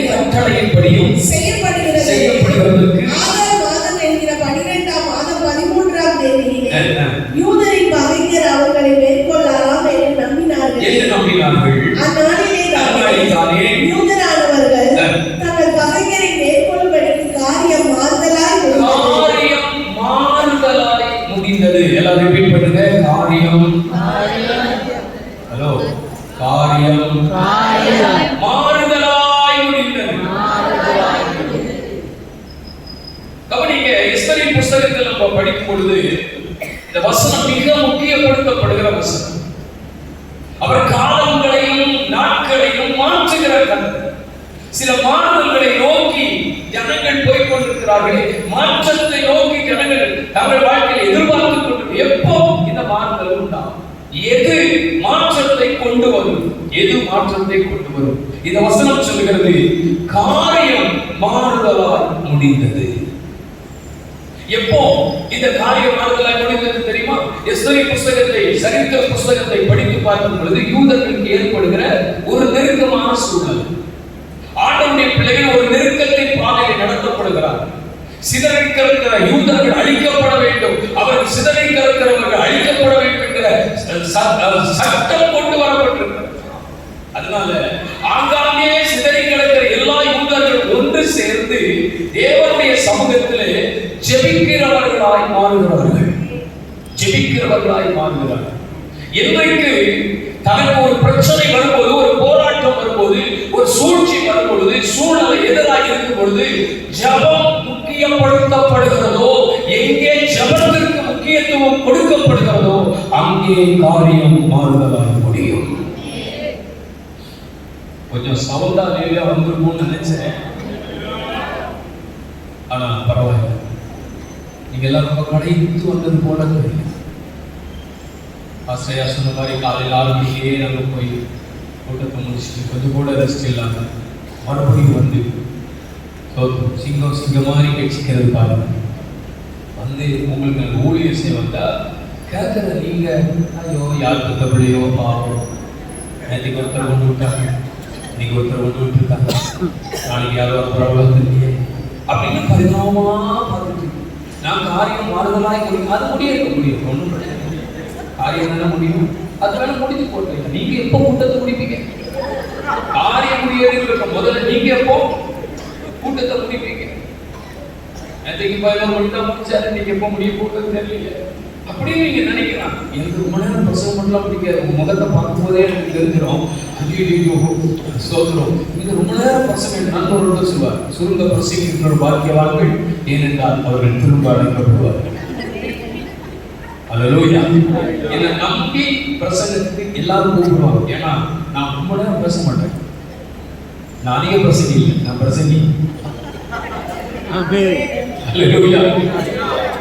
கட்டளையின்படியும் செய்யப்படுகிறது. ஆதார் மாதம் என்கிற 12ஆம் மாதம் 13ஆம் தேதியிலே யூதரின் பகைஞர் அவர்களை மேற்கொள்ளலாம் என்று நம்பினார்கள். அந்நாளிலே யூதரானவர்கள் தங்கள் பகைஞரை மேற்கொள்ளும்படிக்கு காரியம் மாறுதலாய் முடிந்தது. எல்லாம் ரிப்பீட் பண்ணுங்க. காரியம் மாறுதலாய் முடிந்தது. கவனிங்க. எஸ்தரின் புஸ்தகத்தில் நம்ம படிக்கும் பொழுது இந்த வசனம் மிக முக்கியப்படுத்தப்படுகிற வசனம். அவர் காலங்களையும் நாட்களையும் மாற்றுகிற கர்த்தர். சில மாறுதல்களை நோக்கி ஜனங்கள் போய்கொண்டிருக்கிறார்களே, மாற்றத்தை நோக்கி ஜனங்கள் தங்கள் வாழ்க்கையில் எதிர்பார்த்துக் கொண்டு எப்போ இந்த மாறுதல் உண்டாகும்? எது மாற்றத்தை கொண்டு வரும்? இந்த வசனம் சொல்லுகிறது, காரியம் மாறுதலாய் முடிந்தது. எப்போ இந்த காரியம் மாறுதலாய் முடிந்தது தெரியுமா? எஸ்தரின் புஸ்தகத்தை, சரித்திர புஸ்தகத்தை படித்து பார்க்கும் பொழுது யூதர்களுக்கு ஏற்படுகிற ஒரு நெருக்கமான சூழல். ஆண்டவருடைய பிள்ளைகள் ஒரு நெருக்கத்தின் பாதையில் நடத்தப்படுகிறார். சிதறிக்கிற யூதர்கள் அழிக்கப்பட வேண்டும், அவர்கள் சிதறிக்கிறவர்கள் அழிக்கப்பட வேண்டும் என்கிற சட்டம் கொண்டு வரப்பட்டிருக்கிறது. அதனால ஆங்காங்கே சிதறி கிடக்கிற எல்லா யூதர்கள் ஒன்று சேர்ந்து தேவனுடைய சமூகத்திலே ஜெபிக்கிறவர்களாய் மாறுகிறார்கள். இன்றைக்கு தனக்கு ஒரு பிரச்சனை வரும்போது, ஒரு போராட்டம் வரும்போது, ஒரு சூழ்ச்சி வரும்பொழுது, சூழ்நிலை எதிராக இருக்கும் பொழுது ஜெபம் முக்கியப்படுத்தப்படுகிறதோ, எங்கே ஜெபத்திற்கு முக்கியத்துவம் கொடுக்கப்படுகிறதோ அங்கே காரியம் மாறுதலாக முடியும். கொஞ்சம் சவுண்டா நேரியா வந்திருக்கும்னு நினைச்சேன், ஆனா பரவாயில்ல. நீங்க எல்லாம் ரொம்ப கடைத்து வந்தது போல தெரியும். ஆசையா சொன்ன மாதிரி காலையில் 6 மணிக்கே நாங்க போய் கூட்டத்தை முடிச்சுட்டு கொஞ்சம் கூட ரெஸ்ட் இல்லாம மறுபடியும் வந்து சிங்கம் மாதிரி கட்சிக்கிறதுக்காக வந்து உங்களுக்கு நாங்கள் ஊழியர் செய்ய வந்தா கேட்குற நீங்க ஐயோ யார் கத்தப்படியோ பாவம், நேற்றுக்கு ஒருத்தர் கொண்டு விட்டாங்க, இன்னைக்கு ஒருத்தர் கொண்டு விட்டுருக்காங்க, நாளைக்கு யாரோ பரவாயில்ல தெரியல அப்படின்னு பரிதாபமா பார்த்துட்டு நான் காரியம் மாறுதலாய் முடியும். அது முடியிருக்க முடியும், ஒன்றும் பிரச்சனை இல்லை. காரியம் தானே முடியும், அது வேணா முடித்து போட்டீங்க. நீங்க எப்போ கூட்டத்தை முடிப்பீங்க? காரியம் முடியறதுக்கு முதல்ல நீங்க எப்போ கூட்டத்தை முடிப்பீங்க? நேற்றுக்கு 11 மணி தான் முடிச்சாரு, நீங்க எப்போ முடிய போட்டது தெரியல. அப்படின்னு நீங்க நினைக்கலாம். எனக்கு ரொம்ப நேரம் பிரசவம் பண்ணலாம் பிடிக்காது. உங்க முகத்தை பார்க்கும்போதே எனக்கு தெரிஞ்சிடும். ஐயோ சோதரம், நீங்க ரொம்ப நேரம் பிரசவம் நண்பர்களோட சொல்வார், சுருங்க பிரசவிக்கின்ற பாக்கியவான்கள், ஏனென்றால் அவர்கள் திரும்ப அழைக்கப்படுவார்கள். அல்லேலூயா. என்னை நம்பி பிரசங்கத்துக்கு எல்லாரும் கூப்பிடுவாங்க. ஏன்னா நான் ரொம்ப நேரம் பேச மாட்டேன். நான் அதிக பிரசங்கி இல்லை, நான் பிரசங்கி. அல்லேலூயா.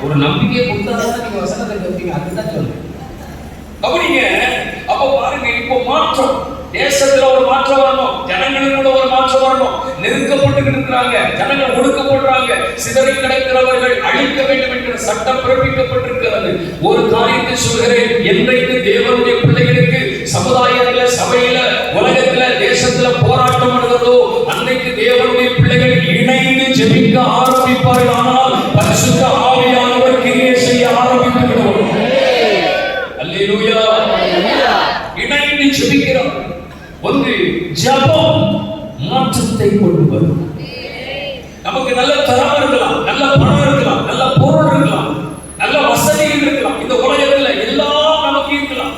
ஒரு நம்பிக்கையை கொடுத்தாதான் நீங்க வசனத்தை கேட்பீங்க. அதுதான் சொல்லுங்க. அப்படிங்க. அப்ப பாருங்க, இப்போ மாற்றம், தேசத்துல ஒரு மாற்றம் வரணும், ஜனங்களுக்குள்ள ஒரு மாற்றம் வரணும். நெருக்கப்பட்டு இருக்கிறாங்க, ஜனங்கள் ஒடுக்கப்படுறாங்க, சிதறி கிடக்கிறவர்கள் அழிக்க வேண்டும் என்கிற சட்டம் பிறப்பிக்கப்பட்டிருக்கிறது. ஒரு காரியத்தை சொல்கிறேன், என்றைக்கு தேவனுடைய பிள்ளைகளுக்கு சமுதாயத்துல, சபையில, உலகத்துல, தேசத்துல போராட்டம் வருகிறதோ அன்னைக்கு தேவனுடைய பிள்ளைகள் இணைந்து ஜெபிக்க ஆரம்பிப்பார்கள். ஆனால் பரிசுத்த ஆவியானவர் கிரியை செய்ய ஆரம்பித்து விடுவார். அல்லேலூயா. இணைந்து ஜெபிக்கிறோம். ஒன்று, ஜெபம் மாற்றத்தை கொண்டு வரும். நமக்கு நல்ல தரம் இருக்கலாம், நல்ல பணம் இருக்கலாம், நல்ல பொருள் இருக்கலாம், நல்ல வசதிகள் இருக்கலாம், இந்த உலகத்துல எல்லாம் நமக்கு இருக்கலாம்.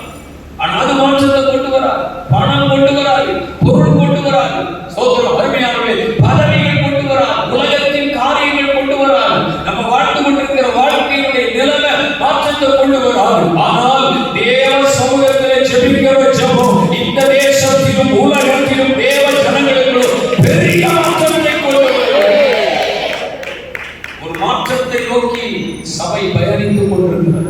ஆனா அது மாற்றத்தை கொண்டு வராது. பணம் கொண்டு வராது, பொருள் கொண்டு வராது, சோதரம் அருமையானவே பதவிகள் கொண்டு வராது, உலகத்தின் காரியங்கள் கொண்டு வராது, நம்ம வாழ்ந்து கொண்டிருக்கிற வாழ்க்கையினுடைய நிலைமை மாற்றத்தை கொண்டு வராது. ஆனால் தேவ சமூகத்திலே ஜெபிக்கிற ஜெபம் இந்த தேசத்திலும் உலகத்திலும் தேவ ஜனங்களுக்குள்ளும் பெரிய மாற்றத்தை கொண்டு வரும். ஒரு மாற்றத்தை நோக்கி சபை பயணித்துக் கொண்டிருக்கிறது.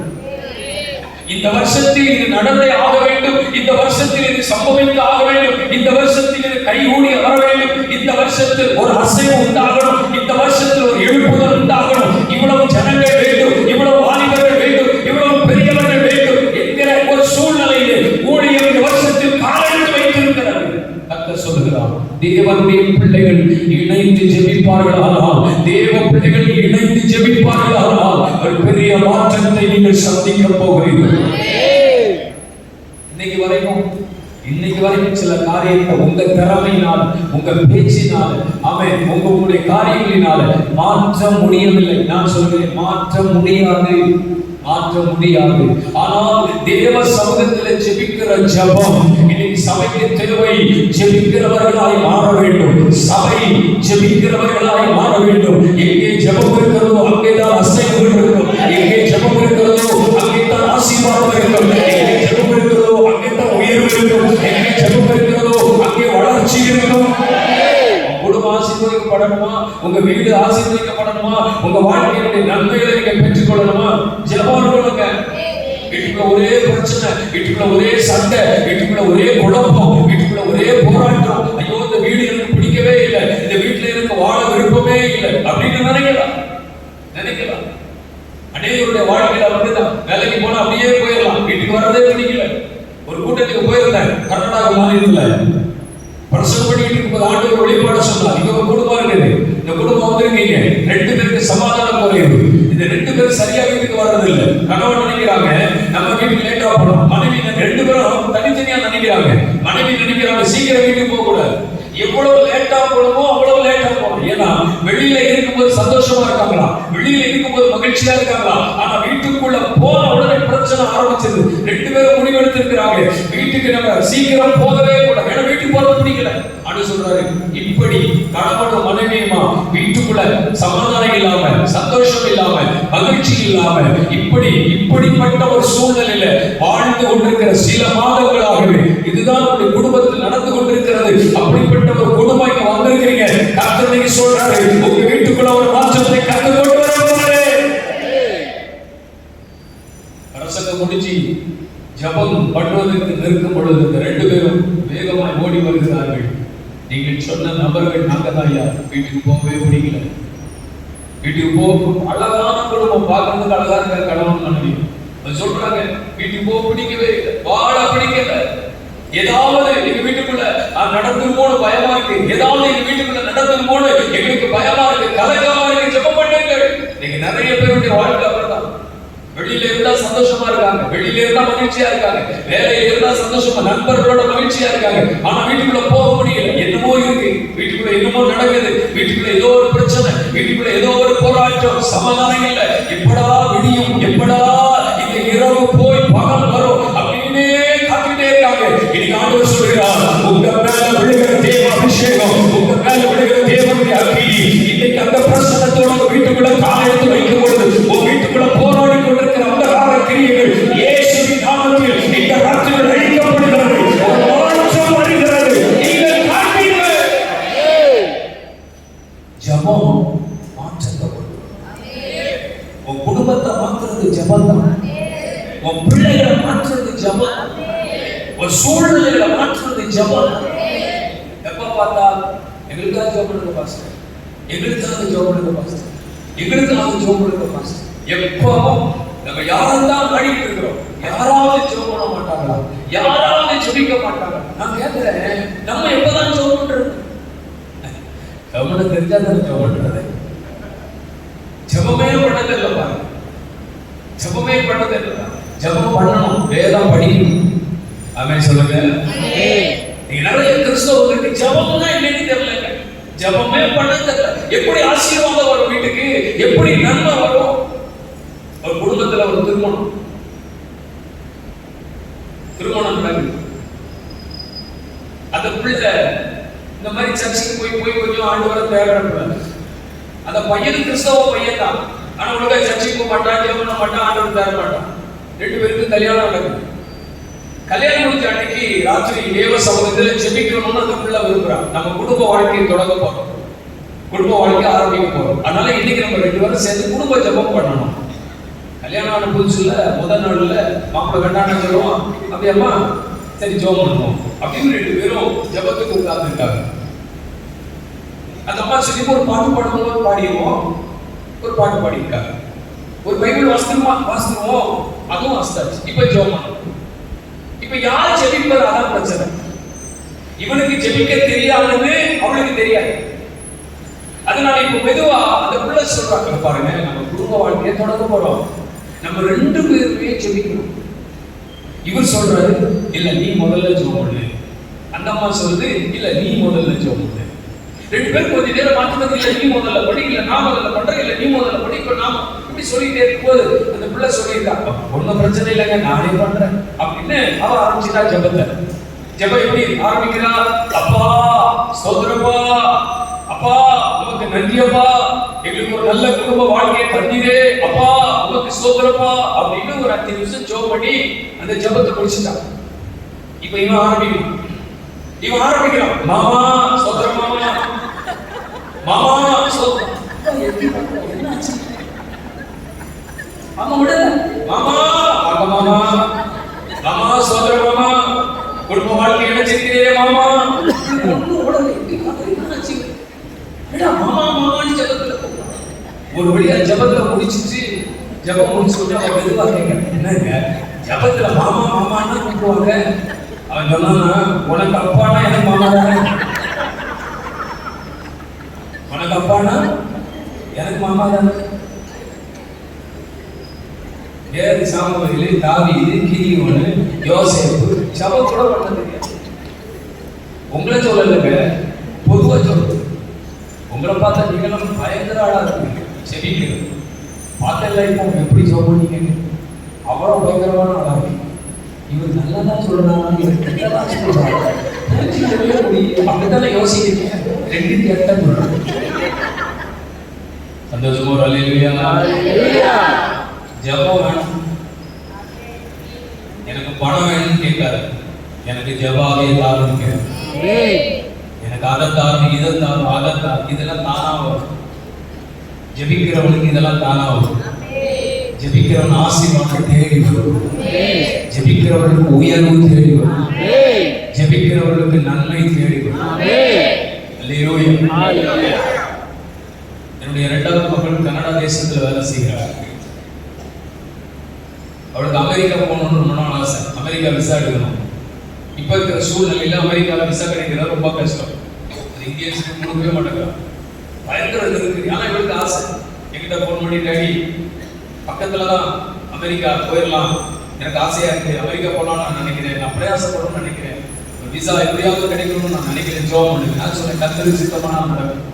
இந்த வருஷத்தில் இது நடந்தே ஆக வேண்டும், இந்த வருஷத்தில் இது சம்பவித்து ஆக வேண்டும், இந்த வருஷத்தில் இது கைகூடி வர வேண்டும், இந்த வருஷத்தில் ஒரு அசைவு உண்டாகணும், இந்த வருஷத்தில் ஒரு எழுப்புதல் உண்டாகணும், இவ்வளவு ஜனங்கள் வேண்டும், இவ்வளவு வாலிபர்கள் வேண்டும், இவ்வளவு பெரியவர்கள் வேண்டும் என்கிற ஒரு சூழ்நிலையிலே ஊழியம் இந்த வருஷத்தில் காலெடுத்து வைத்திருக்கிறது. கர்த்தர் சொல்லுகிறார், தேவனுடைய பிள்ளைகள் இணைந்து ஜெபிப்பார்களானால், தேவ பிள்ளைகள் இணைந்து ஜெபிப்பார்களானால் ஒரு பெரிய மாற்றத்தை நீங்கள் சந்திக்க போகிறீர்கள். இன்னைக்கு வரைக்கும் சில காரியத்தை உங்க திறமையினால், உங்க பேச்சினால், ஆமென், உங்களுடைய காரியங்களினால மாற்ற முடியவில்லை. நான் சொல்கிறேன், மாற்ற முடியாது. ஆனால் தேவ சமூகத்தில் ஜெபிக்கிற ஜெபம் இன்னைக்கு சபைக்கு தேவை. ஜெபிக்கிறவர்களாய் மாற வேண்டும், சபை ஜெபிக்கிறவர்களாய் மாற வேண்டும். எங்கே ஜெபம் இருக்கிறதோ அங்கேதான் அசைவுகள் இருக்கும், எங்கே ஜெபம் இருக்கிறதோ அங்கேதான் ஆசீர்வாதம் இருக்கும், எங்கே ஜெபம் இருக்கிறதோ அங்கேதான் உயர்வு இருக்கும், எங்கே ஜெபம் இருக்கிறதோ அங்கே வளர்ச்சி இருக்கும். குடும்பம் ஆசீர்வதிக்கப்படணுமா, உங்க வீடு ஆசீர்வதிக்கப்படணுமா, உங்க வாழ்க்கையினுடைய நன்மைகளை நீங்க பெற்றுக்கொள்ளணுமா, ஜெபம் பண்ணுங்க. வீட்டுக்குள்ள ஒரே பிரச்சனை, வீட்டுக்குள்ள ஒரே சண்டை, வீட்டுக்குள்ள ஒரே குழப்பம், வீட்டுக்குள்ள ஒரே போராட்டம், ஐயோ இந்த வீடு எனக்கு பிடிக்கவே இல்லை, இந்த வீட்டுல எனக்கு வாழ விருப்பமே இல்லை அப்படின்னு நினைக்கலாம். அநேகருடைய வாழ்க்கையில அப்படிதான். வேலைக்கு போனா அப்படியே போயிடலாம், வீட்டுக்கு வரதே பிடிக்கல. ஒரு கூட்டத்துக்கு போயிருந்தேன் கர்நாடகா மாநிலத்துல, பிரசவம் பண்ணிட்டு இருக்கும்போது ஆண்டவர் வெளிப்பாடு சொன்னார், இங்க ஒரு குடும்பம் இருக்குது, இந்த குடும்பம் வந்திருக்கீங்க, 2 பேருக்கு சமாதானம் குறையுது, இந்த 2 பேரும் சரியா வீட்டுக்கு வர்றது இல்லை. கணவன் நினைக்கிறாங்க நம்ம வீட்டுக்கு லேட்டா போகணும், மனைவி 2 பேரும் தனித்தனியா நினைக்கிறாங்க. மனைவி நினைக்கிறாங்க சீக்கிரம் வீட்டுக்கு போக கூடாது, எவ்வளவு லேட்டா போகணுமோ அவ்வளவு லேட்டா போகணும். ஏன்னா வெளியில இருக்கும்போது சந்தோஷமா இருக்காங்களா, வெளியில இருக்கும்போது மகிழ்ச்சியா இருக்காங்களா, ஆனா வீட்டுக்குள்ள போன உடனே பிரச்சனை ஆரம்பிச்சது. 2 பேரும் முடிவெடுத்திருக்கிறாங்க வீட்டுக்கு நம்ம சீக்கிரம் போகவே கூடாது, ஏன்னா வீட்டுக்கு போறது பிடிக்கல. ஆண்டு சொல்றாரு, இப்படி கணவனும் மனைவியுமா வீட்டுக்குள்ள சமாதானம் இல்லாம, சந்தோஷம் இல்லாம, மகிழ்ச்சி இல்லாம, இப்படிப்பட்ட ஒரு சூழ்நிலையில வாழ்ந்து கொண்டிருக்கிற சில மாதங்களாகவே இதுதான் உங்களுடைய குடும்பத்தில் நடந்து கொண்டிருக்கிறது. அப்படிப்பட்ட ஒரு குடும்பம் இங்க வந்திருக்கிறீங்க. கர்த்தர் நீங்க சொல்றாரு, உங்க வீட்டுக்குள்ள ஒரு மாற்றத்தை கர்த்தர் கொண்டு வரப்போறாரு. அரசங்க முடிச்சு ஜெபம் பண்ணுவதற்கு நிற்கும் பொழுது இந்த 2 பேரும் வேகமாய் ஓடி வருகிறார்கள். நீங்கள் சொன்ன நபர்கள் நாங்கதான் யார், வீட்டுக்கு போகவே பிடிக்கல, வீட்டுக்கு போக அழகான குடும்பம், பார்க்கறதுக்கு அழகா இருக்க கணவன் மனைவி சொல்றாங்க, வீட்டுக்கு போக பிடிக்கவே இல்லை, வாழ பிடிக்கல, ஏதாவது எங்க வீட்டுக்குள்ள நடந்துருமோன்னு பயமா இருக்கு, ஏதாவது எங்க வீட்டுக்குள்ள நடந்துருமோன்னு எங்களுக்கு பயமா இருக்கு, கலக்கமா இருக்கு, ஜெபம் பண்ணுங்கள். நீங்க நிறைய பேருடைய வாழ்க்கை அப்படிதான். வெளியில இருந்தா சந்தோஷமா இருக்காங்க, வெளியில இருந்தா மகிழ்ச்சியா இருக்காங்க, வேலையில இருந்தா சந்தோஷமா நண்பர்களோட மகிழ்ச்சியா இருக்காங்க, ஆனா வீட்டுக்குள்ள போக முடியல, என்னமோ இருக்கு, வீட்டுக்குள்ள என்னமோ நடக்குது, வீட்டுக்குள்ள ஏதோ ஒரு பிரச்சனை, வீட்டுக்குள்ள ஏதோ ஒரு போராட்டம், சமாதானம் இல்லை. எப்படா விடியும், எப்படா இந்த ஜெபம் மாற்றத்தை கொண்டு வரும். உன் குடும்பத்தை மாற்றுறது ஜெபம் தான். உன் பிள்ளைகளை மாற்றுறது ஜெபம். உன் சூழ்நிலைகளை மாற்றுறது ஜெபம். எப்ப பார்த்தா எங்களுக்காக ஜெபம் பண்ணுங்க பாஸ்டர், எங்களுக்காக ஜெபம் பண்ணுங்க பாஸ்டர், எங்களுக்காக ஜெபம் பண்ணுங்க பாஸ்டர். எப்போ நம்ம யாரெல்லாம் பாடிட்டு இருக்கிறோம், யாராவது ஜெபம் பண்ண மாட்டாங்களா? யாராவது ஜெபிக்க மாட்டாங்க? நான் கேட்கிறேன், நம்ம எப்பதான் ஜெபம் பண்றது? ஜெபம் தெரிஞ்சா தானே ஜெபம் பண்றது. ஜெபமே பண்ணது இல்லை பாருங்க, ஜெபமே பண்ணது இல்லை. ஜெபம் பண்ணணும், வேதம் படிக்கணும். ஆமென் சொல்லுங்க. நீங்க நிறைய கிறிஸ்தவர்களுக்கு ஜெபம்னா என்னன்னு தெரியல, ஜெபமே பண்ணது தெரியல. எப்படி ஆசீர்வாதம் வரும் வீட்டுக்கு, எப்படி நன்மை வரும்? ஒரு குடும்பத்துல ஒரு திருமணம் நடக்குது. அந்த பிள்ளை இந்த மாதிரி சர்ச்சுக்கு போய் கொஞ்சம் ஆண்டவரை தேடுறாங்க. அந்த பையன் கிறிஸ்தவ பையன் தான், ஆனா ஒழுங்கா சர்ச்சுக்கு போக மாட்டான், ஜெபம் பண்ண மாட்டான், ஆண்டவர் தேட மாட்டான். 2 பேருக்கும் கல்யாணம் நடக்குது. கல்யாணம் முடிஞ்ச அன்னைக்கு ராத்திரி தேவ சமூகத்துல ஜெபிக்கணும்னு அந்த பிள்ளை விரும்புறான். நம்ம குடும்ப வாழ்க்கையை தொடங்க போறோம், குடும்ப வாழ்க்கையை ஆரம்பிக்க போறோம். அதனால இன்னைக்கு நம்ம 2 பேரும் சேர்ந்து குடும்ப ஜெபம் பண்ணணும். கல்யாணம் ஆன புதுசுல முதல் நாள்ல மாப்பிள்ளை வேண்டாம்னு சொல்லுவோம், அப்படியம்மா சரி ஜெபம் பண்ணுவோம் அப்படின்னு 2 பேரும் ஜெபத்துக்கு உட்கார்ந்துருக்காங்க. அந்த அம்மா சொல்லி ஒரு பாட்டு பாடும்போது பாடிடுவோம், ஒரு பாட்டு பாடியிருக்காங்க. ஒரு பைபிள் வாசிக்கிறோம், அதுவும் வாசித்தாச்சு. இப்ப ஜெபம் பண்ணுவோம். இப்ப யார் ஜெபிப்பது? அதான் பிரச்சனை. இவனுக்கு ஜெபிக்க தெரியாதுன்னு அவளுக்கு தெரியாது. அதனால இப்ப மெதுவா அந்த பிள்ளை சொல்றாங்க, பாருங்க நம்ம குடும்ப வாழ்க்கையை தொடங்க போறோம், நம்ம 2 பேருமே ஜெபிக்கணும். இவர் சொல்றாரு, இல்ல நீ முதல்ல ஜெபம் பண்ணு. அந்த அம்மா சொல்லுது, இல்ல நீ முதல்ல ஜெபம் பண்ணு. 2 பேரும் கொஞ்ச நேரம் மாத்தினது, இல்ல நீ முதல்ல படி, இல்ல நான் முதல்ல பண்றேன், இல்ல நீ முதல்ல படி, இப்ப நாம இப்படி சொல்லிட்டே இருக்கும்போது அந்த பிள்ளை சொல்லியிருக்காங்க, ஒன்னும் பிரச்சனை இல்லைங்க நானே பண்றேன் அப்படின்னு அவ ஆரம்பிச்சுட்டா ஜெபத்தை. ஜெபம் எப்படி ஆரம்பிக்கிறா? அப்பா ஸ்தோத்திரப்பா, அப்பா உமக்கு நன்றியப்பா, எங்களுக்கு ஒரு நல்ல குடும்ப வாழ்க்கையை தந்தீரே அப்பா, உமக்கு ஸ்தோத்திரப்பா அப்படின்னு ஒரு 5 நிமிஷம் ஜெபம் பண்ணி அந்த ஜெபத்தை முடிச்சுட்டான். இப்ப இவன் ஆரம்பிக்கிறான், மாமா ஸ்தோத்திரம், மாமா ஸ்தோத்திரம். என்னாச்சு? மாமா விடல, மாமா மாமா மாமா ஸ்தோத்திரம், மாமா குடும்ப வாழ்க்கை நினைச்சிருக்கிறே மாமா. மாமா மாமான்னு ஜெபத்துல ஒரு வழியா ஜெபத்துல முடிச்சிட்டு, ஜெபம் முடிச்சுட்டு அவன் மெதுவா கேட்கிறேன், என்னங்க ஜெபத்துல மாமா மாமான்னு கூப்பிடுவாங்க? அவன் சொன்னானா, உனக்கு அப்பானா எனக்கு மாமா தானே, உனக்கு அப்பானா எனக்கு மாமா தானே. ஏது சாமுவேலு, தாவீது, கிதியோனு, யோசேப்பு ஜெபம் கூட பண்ண தெரியாது. உங்களை சொல்லலைங்க, பொதுவா சொல்லுங்க. உங்களை பார்த்தா நீங்களும் பயங்கர ஆளா இருக்கீங்க, செபிக்கிறது பார்த்தல. இப்போ எப்படி ஜெபம் பண்ணீங்க? அவ்வளோ பயங்கரமான ஆளா இருக்கு. இவர் நல்லதான் சொல்றாங்க, இவர் கெட்டதான் சொல்றாங்க, அப்படித்தானே யோசிக்கிறீங்க. 2 கெட்ட சொல்றாங்க. சந்தோஷமா ஒரு அல்லேலூயா. ஜெபம் வேணும். எனக்கு பணம் வேணும்னு கேட்காரு, எனக்கு ஜெபாவே தாருன்னு கேட்க, எனக்கு அதை தாரும், இதை தாரும், அதை தாரும், இதெல்லாம் தானா வரும். ஜெபிக்கிறவனுக்கு இதெல்லாம் தானா வரும். ஜெபிக்கிறவன் ஆசீர்வாதம் தேடி வரும். ஜெபிக்கிறவர்களுக்கு உயர்வு தேடி வரும். ஜெபிக்கிறவர்களுக்கு நன்மை தேடி வரும். அல்லேலூயா. என்னுடைய 2வது மகள் கனடா தேசத்துல வேலை செய்கிறார். அவளுக்கு அமெரிக்கா போகணும்னு ரொம்ப நாள் ஆசை. அமெரிக்கா விசா எடுக்கணும். இப்ப இருக்கிற சூழ்நிலையில அமெரிக்காவில் விசா கிடைக்கிறது ரொம்ப கஷ்டம். அது இந்தியன்ஸ் கொடுக்கவே மாட்டேங்கிறான். பயங்கர இது இருக்கு. ஆனா இவளுக்கு ஆசை. என்கிட்ட போன் பண்ணி, டேடி பக்கத்துலதான் அமெரிக்கா போயிடலாம், எனக்கு ஆசையா இருக்கு, அமெரிக்கா போகலாம்னு நான் நினைக்கிறேன், நான் பிரயாசப்படணும்னு நினைக்கிறேன், விசா எப்படியாவது கிடைக்கணும்னு நான் நினைக்கிறேன், ஜெபம் பண்ணுங்க. நான் சொன்னேன், கர்த்தருக்கு சித்தமா நான் நடக்கும்,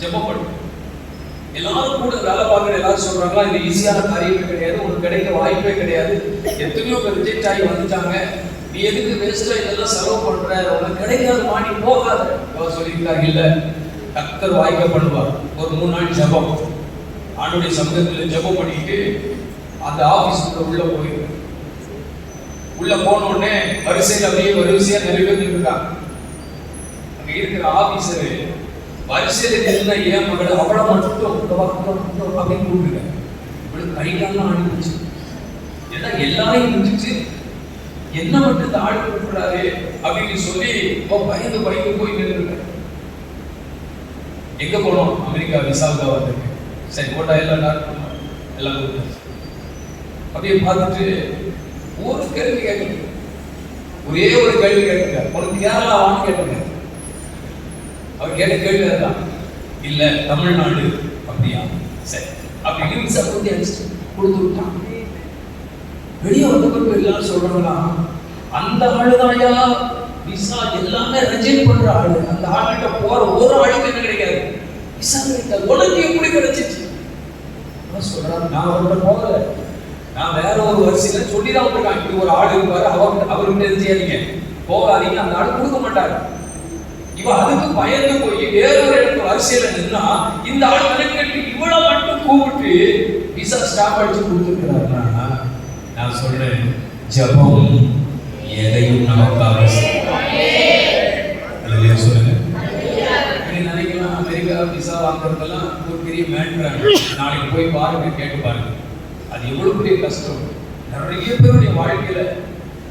ஜெபம் பண்ணு. எல்லாரும் கூட வேலை பார்க்குற எல்லாரும் சொல்றாங்களா, இது ஈஸியான காரியமே கிடையாது, உனக்கு கிடைக்க வாய்ப்பே கிடையாது, எத்தனையோ பேர் ரிஜெக்ட் ஆகி வந்துட்டாங்க, நீ எதுக்கு வேஸ்டா இதெல்லாம் செலவு பண்ற, உனக்கு கிடைக்காது மாடி போகாத. அவர் சொல்லியிருக்காரு, இல்ல கர்த்தர் வாய்க்க பண்ணுவார். ஒரு 3 நாள் ஜெபம், ஆண்டுடைய சமூகத்தில் ஜெபம் பண்ணிட்டு அந்த ஆபீஸ்க்குள்ள உள்ள போயிருக்கு. உள்ள போன உடனே வரிசையில் அப்படியே வரிசையா நிறைய பேர் இருக்காங்க. அங்க இருக்கிற ஆபீசரு வரிசையில நின்று ஏன் மகள் அவளை மட்டும் அப்படின்னு கூப்பிட்டுருக்கேன். இவளுக்கு கைகாலாம் ஆடிச்சு. ஏன்னா எல்லாரையும் முடிச்சு என்ன மட்டும் இந்த ஆடு கூப்பிடுறாரு அப்படின்னு சொல்லி பயந்து போய் நின்றுருக்கேன். எங்க போனோம்? அமெரிக்கா விசாவுக்கு வந்திருக்கு. சரி போட்டா எல்லாம் அப்படியே பார்த்துட்டு ஒரு கேள்வி கேட்க, ஒரே ஒரு கேள்வி கேட்க, உனக்கு கேரளா வான்னு கேட்டுங்க. அவர் கேட்ட கேள்வி தான், இல்ல தமிழ்நாடு. அப்படியா? சரி அப்படின்னு விசா பத்தி அடிச்சு கொடுத்து விட்டான். வெளியே வந்து எல்லாரும் சொல்றாங்களா, அந்த ஆளுதாயா விசா எல்லாமே ரிஜெக்ட் பண்ற ஆளு. அந்த ஆளுகிட்ட போற ஒரு ஆளுக்கு என்ன கிடைக்காது, விசா கிடைக்காது. உனக்கு எப்படி கிடைச்சிச்சு சொல்றாங்க. நான் அவர்கிட்ட போகல, நான் வேற ஒரு வரிசையில சொல்லிதான் வந்திருக்கேன். இப்படி ஒரு ஆள் இருப்பாரு, அவர்கிட்ட தெரிஞ்சாதீங்க, போகாதீங்க, அந்த ஆள் கொடுக்க மாட்டாரு. இவ அதுக்கு பயந்து போய் வேற ஒரு இடத்துல வரிசையில நின்னா இந்த ஆள் கணக்கு இவ்வளவு மட்டும் கூப்பிட்டு விசா ஸ்டாப் அடிச்சு கொடுத்துருக்கிறாருன்னா, நான் சொல்றேன், ஜெபம் எதையும் நமக்காக சொல்லுங்க. நினைக்கலாம் அமெரிக்கா விசா வாங்குறதெல்லாம் ஒரு பெரிய மேட்ரு, நாளைக்கு போய் பாருங்க, கேட்டு பாருங்க, அது எவ்வளவு பெரிய கஷ்டம். நிறைய பேருடைய வாழ்க்கையில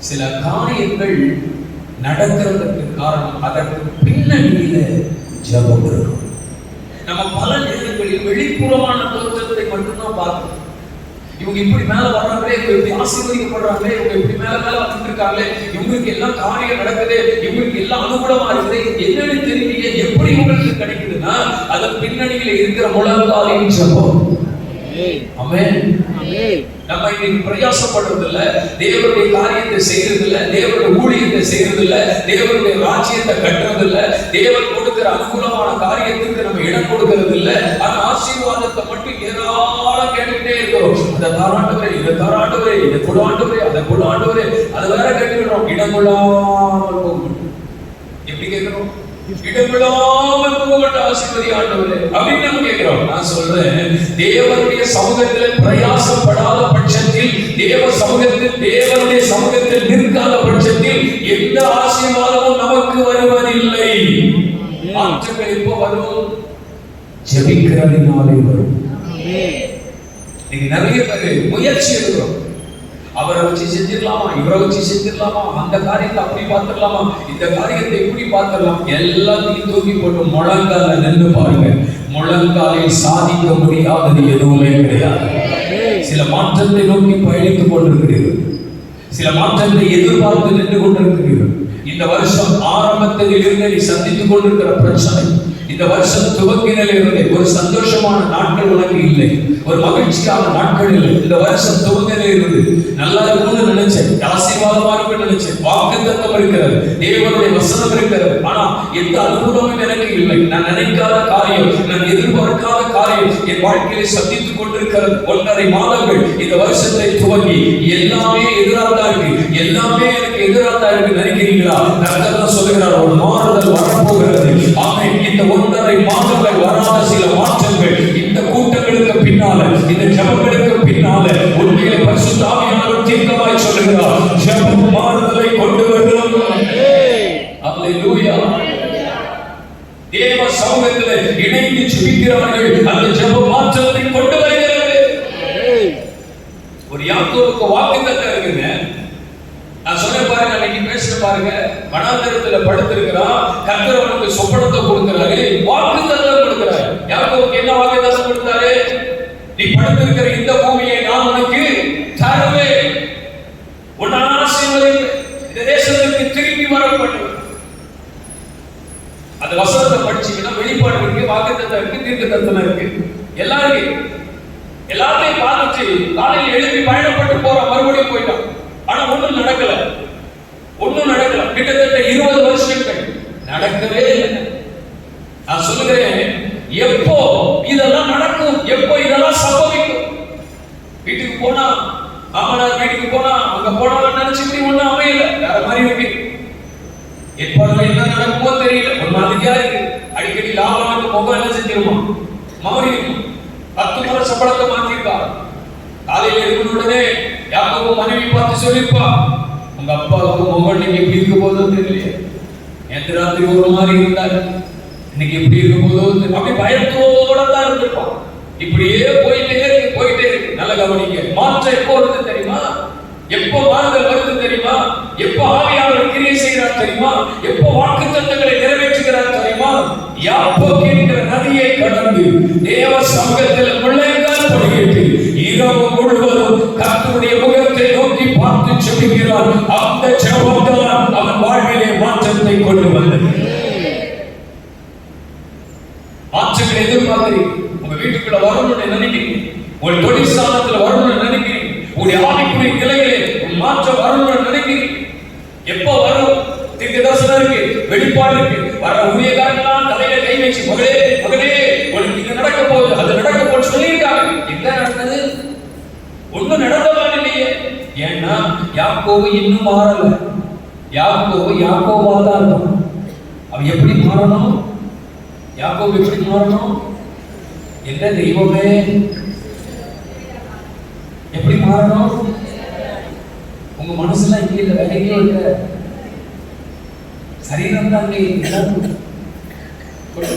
சில காரியங்கள் நடக்கிறதுக்கு காரணம் அதற்கு பின்னணியில ஜெபம் இருக்கும். நம்ம பல நேரங்களில் வெளிப்புறமான தோற்றத்தை மட்டும்தான் பார்க்கணும். இவங்க இப்படி மேல வர்றாங்களே, இவங்க இப்படி ஆசீர்வதிக்கப்படுறாங்களே, இவங்க இப்படி மேல வந்துட்டு இருக்காங்களே, இவங்களுக்கு எல்லாம் காரியம் நடக்குது, இவங்களுக்கு எல்லாம் அனுகூலமா இருக்குது, என்னன்னு தெரியலையே, எப்படி இவங்களுக்கு கிடைக்குதுன்னா அதன் பின்னணியில இருக்கிற முழங்காலின் ஜெபம். ஆமென். நம்ம இன்னைக்கு பிரயாசப்படுறது இல்ல, தேவனுடைய காரியத்தை செய்யறது இல்ல, தேவனுடைய ஊழியத்தை செய்யறது இல்ல, தேவனுடைய ராஜ்யத்தை கட்டுறது இல்ல, தேவன் கொடுக்கிற அனுகூலமான காரியத்துக்கு நம்ம இடம் கொடுக்கிறது இல்ல. ஆனா ஆசீர்வாதத்தை மட்டும் ஏராளம் கேட்டுக்கிட்டே இருக்கிறோம். அதை தாராண்டவரே, இதை தாராண்டவரே, இதை கொடாண்டவரே, அதை கொடாண்டவரே, அதை வேற கேட்டுக்கிறோம். இடங்கொள்ளாமல் போகும். எப்படி கேட்கிறோம்? இடமில்லாமல் போகட்ட ஆசீர்வதி ஆண்டவரே அப்படின்னு நம்ம கேட்கிறோம். நான் சொல்றேன், தேவனுடைய சமூகத்தில் பிரயாசப்படாத பட்சத்தில், தேவனுடைய சமூகத்தில் நிற்காத பட்சத்தில் எந்த ஆசீர்வாதமும் நமக்கு வருவதில்லை. மாற்றங்கள் எப்போ வரும்? ஜெபிக்கிறதினாலே வரும். நீங்க நிறைய பேர் முயற்சி எடுக்கிறோம், அவரை வச்சு செஞ்சிடலாமா, இவரை வச்சு செஞ்சிடலாமா, அந்த காரியத்தை அப்படி பார்த்துடலாமா, இந்த காரியத்தை இப்படி பார்த்துடலாம், எல்லாத்தையும் தூக்கி போட்டு முழங்கால நின்று பாருங்க. முழங்காலில் சாதிக்க முடியாதது எதுவுமே கிடையாது. சில மாற்றத்தை நோக்கி பயணித்துக் கொண்டிருக்கிறீர்கள், சில மாற்றத்தை எதிர்பார்த்து நின்று கொண்டிருக்கிறீர்கள். இந்த வருஷம் ஆரம்பத்தில் இருந்து நீ சந்தித்துக் கொண்டிருக்கிற பிரச்சனை, இந்த வருஷம் துவங்கினிலிருந்து ஒரு சந்தோஷமான நாட்கள் உனக்கு இல்லை, ஒரு மகிழ்ச்சியான நாட்கள் இல்லை. இந்த வருஷம் துவங்கினிலிருந்து நல்லா இருக்கும்னு நினைச்சேன், ஆசீர்வாதமா இருக்கும்னு நினைச்சேன், வாக்குத்தத்தம் இருக்கிறது, தேவனுடைய வசனம் இருக்கிறது, ஆனா எந்த அனுகூலமும் எனக்கு இல்லை. நான் நினைக்காத காரியம், நான் எதிர்பார்க்காத காரியம் என் வாழ்க்கையை சந்தித்துக் கொண்டிருக்கிறது. 1.5 மாதங்கள் இந்த வருஷத்தை துவங்கி எல்லாமே எதிராக இருக்கு, எல்லாமே எனக்கு எதிராக இருக்கு நினைக்கிறீங்களா? கர்த்தர் சொல்லுகிறார், ஒரு மாறுதல் வரப்போகிறது. ஆமென். இந்த 1.5 மாதங்கள் வராத சில மாற்றங்கள் இந்த கூட்டங்களுக்கு பின்னால, இந்த ஜெபங்களுக்கு பின்னால உண்மையிலே பரிசுத்த ஆவியானவர் தீர்க்கமாய் சொல்லுகிறார், ஜெபம் மாறுதலை கொண்டு வரும். அல்லேலூயா. தேவ சமூகத்திலே இணைந்து ஜெபிக்கிறார்கள், அந்த ஜெபம் மாற்றத்தை கொண்டு வருகிறது. ஒரு யாக்கோபுக்கு வாக்குத்தத்தம் இருக்குங்க. நான் சொன்னேன் பாருங்க, அன்னைக்கு பேசிட்டு பாருங்க, வனாந்தரத்துல படுத்திருக்கிறான், கர்த்தர் அவனுக்கு சொப்பனத்தை கொடுக்கிறாரு, வாக்குத்தத்தம் கொடுக்கிறாரு. யாக்கோபுக்கு என்ன வாக்குத்தத்தம் கொடுத்தாரு? நீ படுத்திருக்கிற இந்த பூமியை நான் உனக்கு தருவேன், உன்னை ஆசீர்வதிப்பேன், இந்த தேசத்துக்கு திரும்பி வர பண்ணுவேன். அந்த வசனத்தை படிச்சீங்கன்னா வெளிப்பாடு இருக்கு, வாக்குத்தத்தம் இருக்கு, தீர்க்கதரிசனம் இருக்கு, எல்லாம் இருக்கு. எல்லாத்தையும் பார்த்துச்சு காலையில் எழுப்பி பயணப்பட்டு போற, மறுபடியும் போயிட்டான். ஆனா ஒண்ணும் நடக்கல. கிட்டத்தட்ட 20 வருஷங்கள் நடக்கவே இல்லை. நான் சொல்லுகிறேன், எப்போ இதெல்லாம் நடக்கும், எப்போ இதெல்லாம் சம்பவிக்கும்? வீட்டுக்கு போனா, மாமனார் வீட்டுக்கு போனா, அங்க போனாலும் நினைச்சு இப்படி ஒண்ணும் அமையல, வேற மாதிரி இருக்கு. எப்போ என்ன நடக்குமோ தெரியல, ஒரு மாதிரியா இருக்கு. அடிக்கடி லாபம் முகம் என்ன செஞ்சிருமா, மாறி 10 முறை சம்பளத்தை மாத்திருக்காரு. காலையில எழுந்த உடனே யாக்கோபு மனைவி பார்த்து சொல்லிருப்பா, உங்க அப்பாவுக்கு முகம் நீங்க எப்படி இருக்க போதும் தெரியல, நேற்று ராத்திரி ஒரு மாதிரி இருந்தாரு, இன்னைக்கு எப்படி இருக்கும் போதோ அப்படி பயத்தோட தான் இருந்திருப்பான். இப்படியே போயிட்டே இருக்கு. நல்ல கவனிங்க. மாற்றம் எப்போ வருது தெரியுமா? எப்போ மாறுதல் வருது தெரியுமா? எப்போ ஆவியானவர் கிரியை செய்கிறார் தெரியுமா? எப்போ வாக்குத்தத்தங்களை நிறைவேற்றுகிறார் தெரியுமா? யாக்கோபு என்கிற நதியை கடந்து தேவ சமூகத்தில் முழங்கால் படியிட்டு இரவு முழுவதும் கர்த்தருடைய முகத்தை நோக்கி பார்த்து ஜெபிக்கிறார். அந்த ஜெபம்தான் அவன் வாழ்விலே மாற்றத்தை கொண்டு வந்தது. மாற்றங்களை எதிர்பார்க்கிறீங்க. உங்க வீட்டுக்குள்ள வரணும்னு நினைக்கிறீங்க. உங்க தொழிற்சாலத்துல வரணும்னு நினைக்கிறீங்க. உங்களுடைய ஆவிக்குரிய நிலையிலே மாற்றம் வரணும்னு நினைக்கிறீங்க. எப்போ வரும்? தீர்க்கதரிசனம் இருக்கு, வெளிப்பாடு இருக்கு. வர ஊழியக்காரங்களாம் தலையில கை வச்சு மகளே உங்களுக்கு இது நடக்க போகுது, அது நடக்க போகுது சொல்லியிருக்காங்க. என்ன நடந்தது? ஒன்றும் நடந்ததான் இல்லையே. ஏன்னா யாக்கோபு இன்னும் மாறல. யாக்கோபா தான் இருக்கும். அவன் எப்படி மாறணும்? யாக்கோபு எப்படி மாறணும்? என்ன தெய்வமே எப்படி மாறணும்? உங்க மனசுல இங்க இல்ல, வேற எங்கேயோ இருக்க. சரீரம் தான் இருக்கு.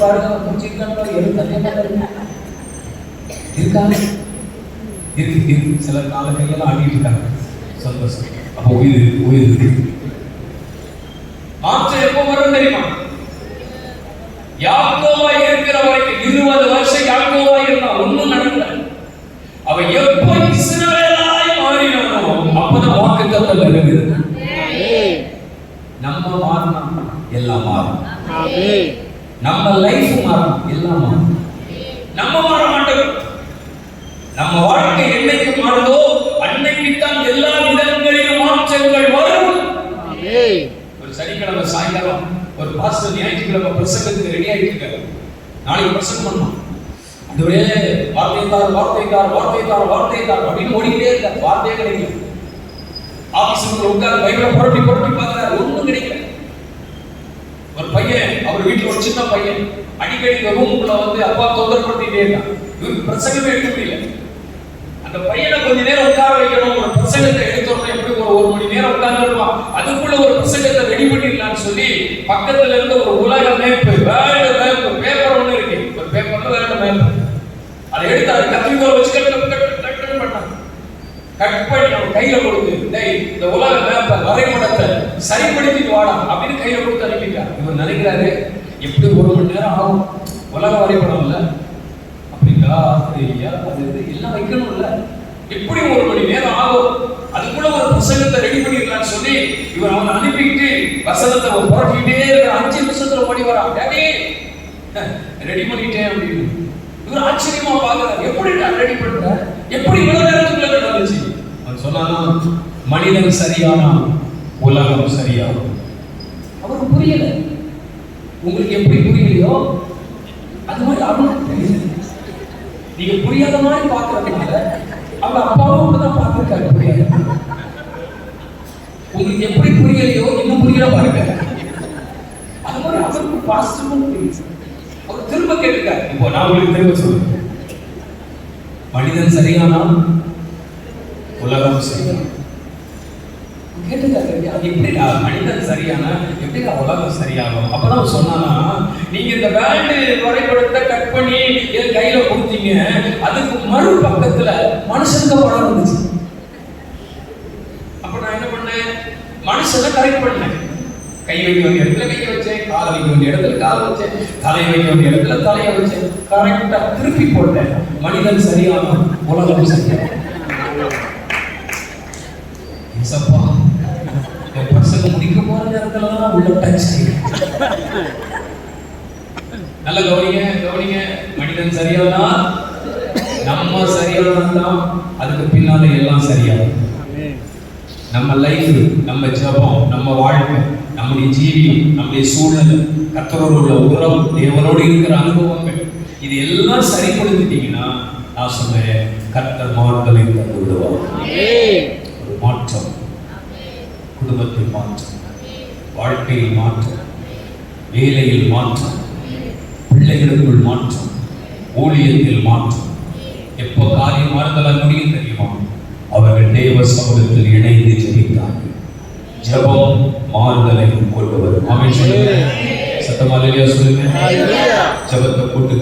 பாருங்க, இருக்கு. சில கால கையெல்லாம் ஆடிட்டு இருக்காங்க. சந்தோஷம். அப்போ உயிர் இருக்கு. மாற்றம் எப்போ வரும் தெரியுமா? யாக்கோபா இருக்கிற வரைக்கும் 20 வருஷம் யாக்கோபா இருந்தான், ஒண்ணும் நடக்கல. அவன் எப்போ இஸ்ரவேலாய் மாறினானோ அப்பதான் வாக்குத்தத்தம் நிறைவேறுது. நம்ம மாறினா எல்லாம் மாறும். நம்ம லைஃப் மாறும், எல்லாம் மாறும். நம்ம மாற மாட்டோம். நம்ம வாழ்க்கை என்னைக்கு மாறுதோ அன்னைக்கு தான் எல்லா விதங்களிலும் மாற்றங்கள் வரும். ஒரு சனிக்கிழமை சாயங்காலம் ஒரு பாஸ்டர் ஞாயிற்றுக்கிழமை பிரசங்கத்துக்கு ரெடி ஆயிட்டு இருக்காரு. நாளைக்கு பிரசங்கம் பண்ணணும். அதுவே வார்த்தை அப்படின்னு ஓடிக்கிட்டே இருக்காரு. வார்த்தையே கிடைக்கல. ஆபீஸுக்குள்ள உட்கார்ந்து பைபிளை புரட்டி பார்க்கிறாரு, ஒன்றும் கிடைக்கல. ஒரு பையன், அவர் வீட்டுல ஒரு சின்ன பையன், அடிக்கடி ரூமுக்குள்ள வந்து அப்பா தொந்தரப்படுத்திட்டே இருக்கான். இவருக்கு பிரசங்கமே எடுக்க முடியல. அந்த பையனை கொஞ்ச நேரம் உட்கார வைக்கணும். ஒரு பிரசங்கத்தை எடுத்தோம்னா எப்படி ஒரு மணி நேரம் உட்கார்ந்து இருப்பான். அதுக்குள்ள ஒரு பிரசங்கத்தை ரெடி பண்ணிடலாம்னு சொல்லி பக்கத்துல இருந்து ஒரு உலக மேப்பு, வேர்ல்டு மேப்பு பேப்பர் ஒண்ணு இருக்கு. ஒரு பேப்பர்ல வேர்ல்டு மேப், அதை எடுத்து அதை கத்திரிக்கோல் வச்சு கட் பண்ணாங்க. கட் பண்ணி அவன் கையில கொடுத்து, இந்த உலக மேப்பை வரைபடத்தை சரிப்படுத்திட்டு வாடா அப்படின்னு கையில கொடுத்து அனுப்பிட்டார். இவர் நினைக்கிறாரு, எப்படி 1 மணி நேரம் ஆகும், உலக வரைபடம் இல்ல, அப்படிங்களா, ஆஸ்திரேலியா அது எல்லாம் வைக்கணும் இல்ல, எப்படி 1 மணி நேரம் ஆகும், அதுக்குள்ள ஒரு புத்தகத்தை ரெடி பண்ணிடலாம்னு சொல்லி இவர் அவனை அனுப்பிட்டு வசனத்தை புரட்டிட்டே இருக்கிற 5 நிமிஷத்துல ஓடி வரான். டேடி ரெடி பண்ணிட்டேன் அப்படின்னு. இவர் ஆச்சரியமா பாக்குறாரு, எப்படி ரெடி பண்ற, எப்படி இவ்வளவு நேரத்துக்குள்ள நடந்துச்சு? அவன் சொன்னானா, மனிதன் சரியானா உலகம் சரியாகும். அவருக்கு புரியல. உங்களுக்கு எப்படி புரியலையோ அது மாதிரி அவனுக்கு தெரியல. நீங்க புரியாத மாதிரி பாக்குறதுனால அவங்க அப்பாவும் தான் பார்த்திருக்காரு புரியாது. உங்களுக்கு எப்படி புரியலையோ இன்னும் புரியல பாருங்க. அது மாதிரி அவருக்கு பாசிட்டிவ் புரியுது. அவர் திரும்ப கேட்டுக்காரு. இப்போ நான் உங்களுக்கு திரும்ப சொல்றேன், மனிதன் சரியானா உலகம் சரியானா கேட்டுக்காரு. அது எப்படிடா மனிதன் சரியானா எப்படிடா உலகம் சரியாகும்? அப்பதான் சொன்னானா, நீங்க இந்த வேல்டு வரைபடத்தை கட் பண்ணி என் கையில கொடுத்தீங்க, அதுக்கு மறு பக்கத்துல மனுஷனுக்கு படம் இருந்துச்சு. அப்ப நான் என்ன பண்ணேன், மனுஷனை கரெக்ட் பண்ணேன். கை வைக்க வேண்டிய இடத்துல கையை வச்சேன், காலை வைக்க வேண்டிய இடத்துல காலை வச்சேன், தலையை வைக்க வேண்டிய இடத்துல தலையை வச்சேன், கரெக்டா திருப்பி போட்டேன். மனிதன் சரியான உலகம் சரியான. சப்பா பசங்க முடிக்க போற நேரத்துல தான் உள்ள டச். நல்ல கவனிங்க. மனிதன் சரியானா நம்ம சரியானா அதுக்கு பின்னால எல்லாம் சரியாகும். நம்ம லைஃப், நம்ம ஜபம், நம்ம வாழ்க்கை, நம்முடைய ஜீவியம், நம்முடைய சூழ்நிலை, கர்த்தரோடு உள்ள உறவு, தேவனோடு இருக்கிற அனுபவங்கள், இது எல்லாம் சரிப்படுத்திட்டீங்கன்னா நான் சொன்னேன், கர்த்தர் மாறுதலை தந்து விடுவார். ஒரு மாற்றம், குடும்பத்தில் மாற்றம், வாழ்க்கையில் மாற்றம், வேலையில் மாற்றம், பிள்ளைகளுக்குள் மாற்றம், ஊழியத்தில் மாற்றம். எப்போ காரியம் மாறுதலாக முடியும் தெரியுமா? அவர்கள் தேவ சமூகத்தில் இணைந்து ஜெபித்தார்கள். ஜெபம் மாறுதலை கொண்டு வரும். ஆமென். சத்தமா அல்லேலூயா சொல்லுங்க. ஜெபத்தை போட்டு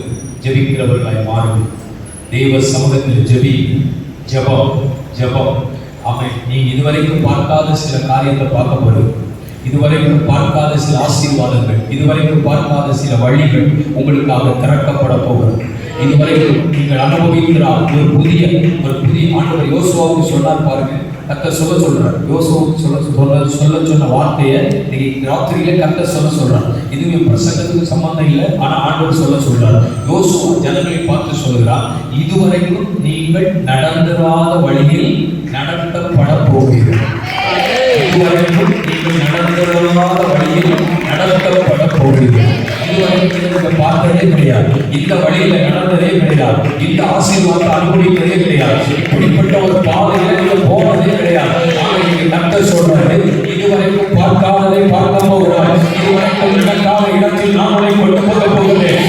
ஜெபிக்கிறவர்களாய் மாறுங்க. தெய்வ சமூகத்தில் ஜெபம். ஆமென். நீங்க இதுவரைக்கும் பார்க்காத சில காரியத்தை பார்க்க போறீங்க. இதுவரைக்கும் பார்க்காத சில ஆசீர்வாதங்கள், இதுவரைக்கும் பார்க்காத சில வழிகள் உங்களுக்காக திறக்கப்பட போகிறது. இதுவரைக்கும் நீங்கள் அனுபவிக்கிற ஒரு புதிய ஆண்டவர் யோசுவாவுக்கு சொன்னார் பாருங்க. கர்த்தர் சொல்றார். யோசுவாவுக்கு சொல்ல சொன்ன வார்த்தையை இன்னைக்கு ராத்திரியிலே கர்த்தர் சொல்றார். இதுவே பிரசங்கத்துக்கு சம்பந்தம் இல்லை, ஆனா ஆண்டவர் சொல்றார். யோசுவா ஜனங்களை பார்த்து சொல்கிறார், இதுவரைக்கும் நீங்கள் நடந்திராத வழியில் நடத்தப்பட போகிறீர்கள். இதுவரைக்கும் நீங்கள் நடந்திராத வழியில் நடத்தப்பட போகிறீர்கள். இதுவரைக்கும் நீங்கள் பார்த்ததே கிடையாது, இந்த வழியில நடந்ததே கிடையாது, இந்த ஆசீர்வாதத்தை அனுபவித்ததே கிடையாது, இப்படிப்பட்ட ஒரு பாதையில நீங்கள் போனதே கிடையாது. ஆனால் கர்த்தர் சொல்றாரு, இதுவரைக்கும் பார்க்காததை பார்க்க போகிறார். இதுவரைக்கும் நடக்காத இடத்தில் நான் உங்களை கொண்டு போக போகிறேன்.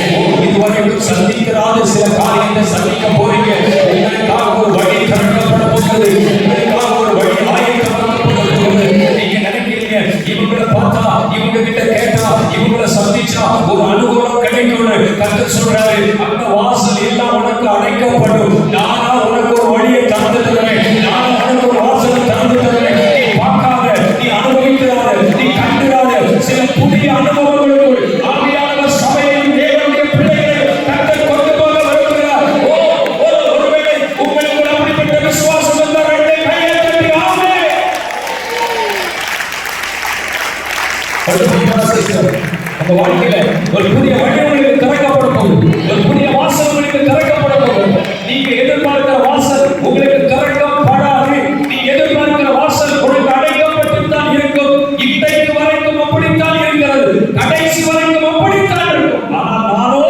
இதுவரைக்கும் சந்திக்கிறாத சில காரியத்தை சந்திக்க போறீங்க. உங்களுக்காக ஒரு வழி திறக்கப்பட போகிறது. உங்களுக்காக ஒரு வழி ஆயத்தமாக்கப்பட போகிறது. நீங்க நினைக்கிறீங்க இவங்களை பார்த்தா, இவங்க கிட்ட கேட்டா, இவங்களை சந்திச்சா ஒரு அனுகூலம் கிடைக்கும்னு. கர்த்தர் சொல்றாரு, அந்த வாசல் எல்லாம் உனக்கு அடைக்கப்படும். நானா உனக்கு ஒரு வழியை திறந்து தருவேன். நானா உனக்கு ஒரு வாசலை திறந்து தருவேன். நீ பார்க்காத, நீ அனுபவிக்கிறாத, நீ கண்டுறாத சில புதிய அனுபவங்களுக்குள் ஆவியானவர் சபையையும் தேவனுடைய பிள்ளைகளை கர்த்தர் கொண்டு போக வருகிறார். ஒருவேளை உங்களுக்கு அப்படிப்பட்ட விசுவாசம் இருந்தால் ரெண்டை கையை தட்டி ஆமென். உங்க வாழ்க்கையில ஒரு புதிய வழி உங்களுக்கு திறக்கப்பட போகுது. ஒரு புதிய வாசல் உங்களுக்கு திறக்கப்பட போகுது. நீங்க எதிர்பார்க்கிற வாசல் உங்களுக்கு திறக்கப்படாது. நீ எதிர்பார்க்கிற வாசல் உங்களுக்கு அடைக்கப்பட்டுத்தான் இருக்கும். இன்றைக்கு வரைக்கும் அப்படித்தான் இருக்கிறது, கடைசி வரைக்கும் அப்படித்தான் இருக்கும். ஆனால் நானோ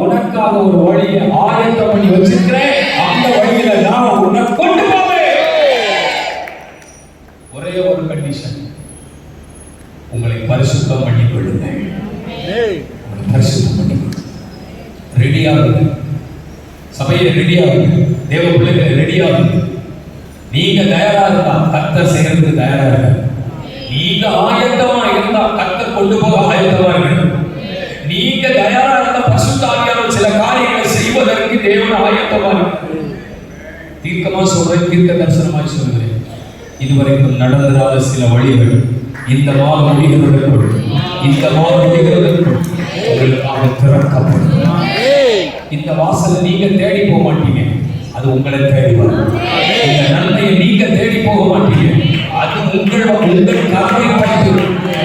உனக்காக ஒரு வழியை ஆயத்தம் பண்ணி வச்சிருக்கிறேன். அந்த வழியில நான் உன்னை கொண்டு போவேன். ஒரே ஒரு கண்டிஷன், உங்களை பரிசுத்தம் பண்ணிக் கொள்ளுங்கள். பரிசுத்தம் பண்ணிக் கொள்ளுங்கள். ரெடியாகுங்க. சபையை ரெடியாகுங்க. தேவ பிள்ளைகளை ரெடியாகுங்க. நீங்க தயாரா இருந்தா கர்த்தர் செய்யறதுக்கு தயாரா இருக்க. நீங்க ஆயத்தமா இருந்தா கர்த்தர் கொண்டு போக ஆயத்தமா இருக்க. நீங்க தயாரா இருந்தா பரிசுத்த ஆவியானவர் சில காரியங்களை செய்வதற்கு தேவன் ஆயத்தமா இருக்க. தீர்க்கமா சொல்றேன், தீர்க்க தரிசனமாய் சொல்கிறேன். இதுவரைக்கும் நடந்திராத சில வழிகள் இந்த மாதம் முடிகிறதற்குள் உங்களுக்காக திறக்கப்படும். இந்த வாசலை நீங்க தேடி போக மாட்டீங்க, அது உங்களை தேடி வரும். இந்த நன்மையை நீங்க தேடி போக மாட்டீங்க, அது உங்கள் கருணை பட்டு.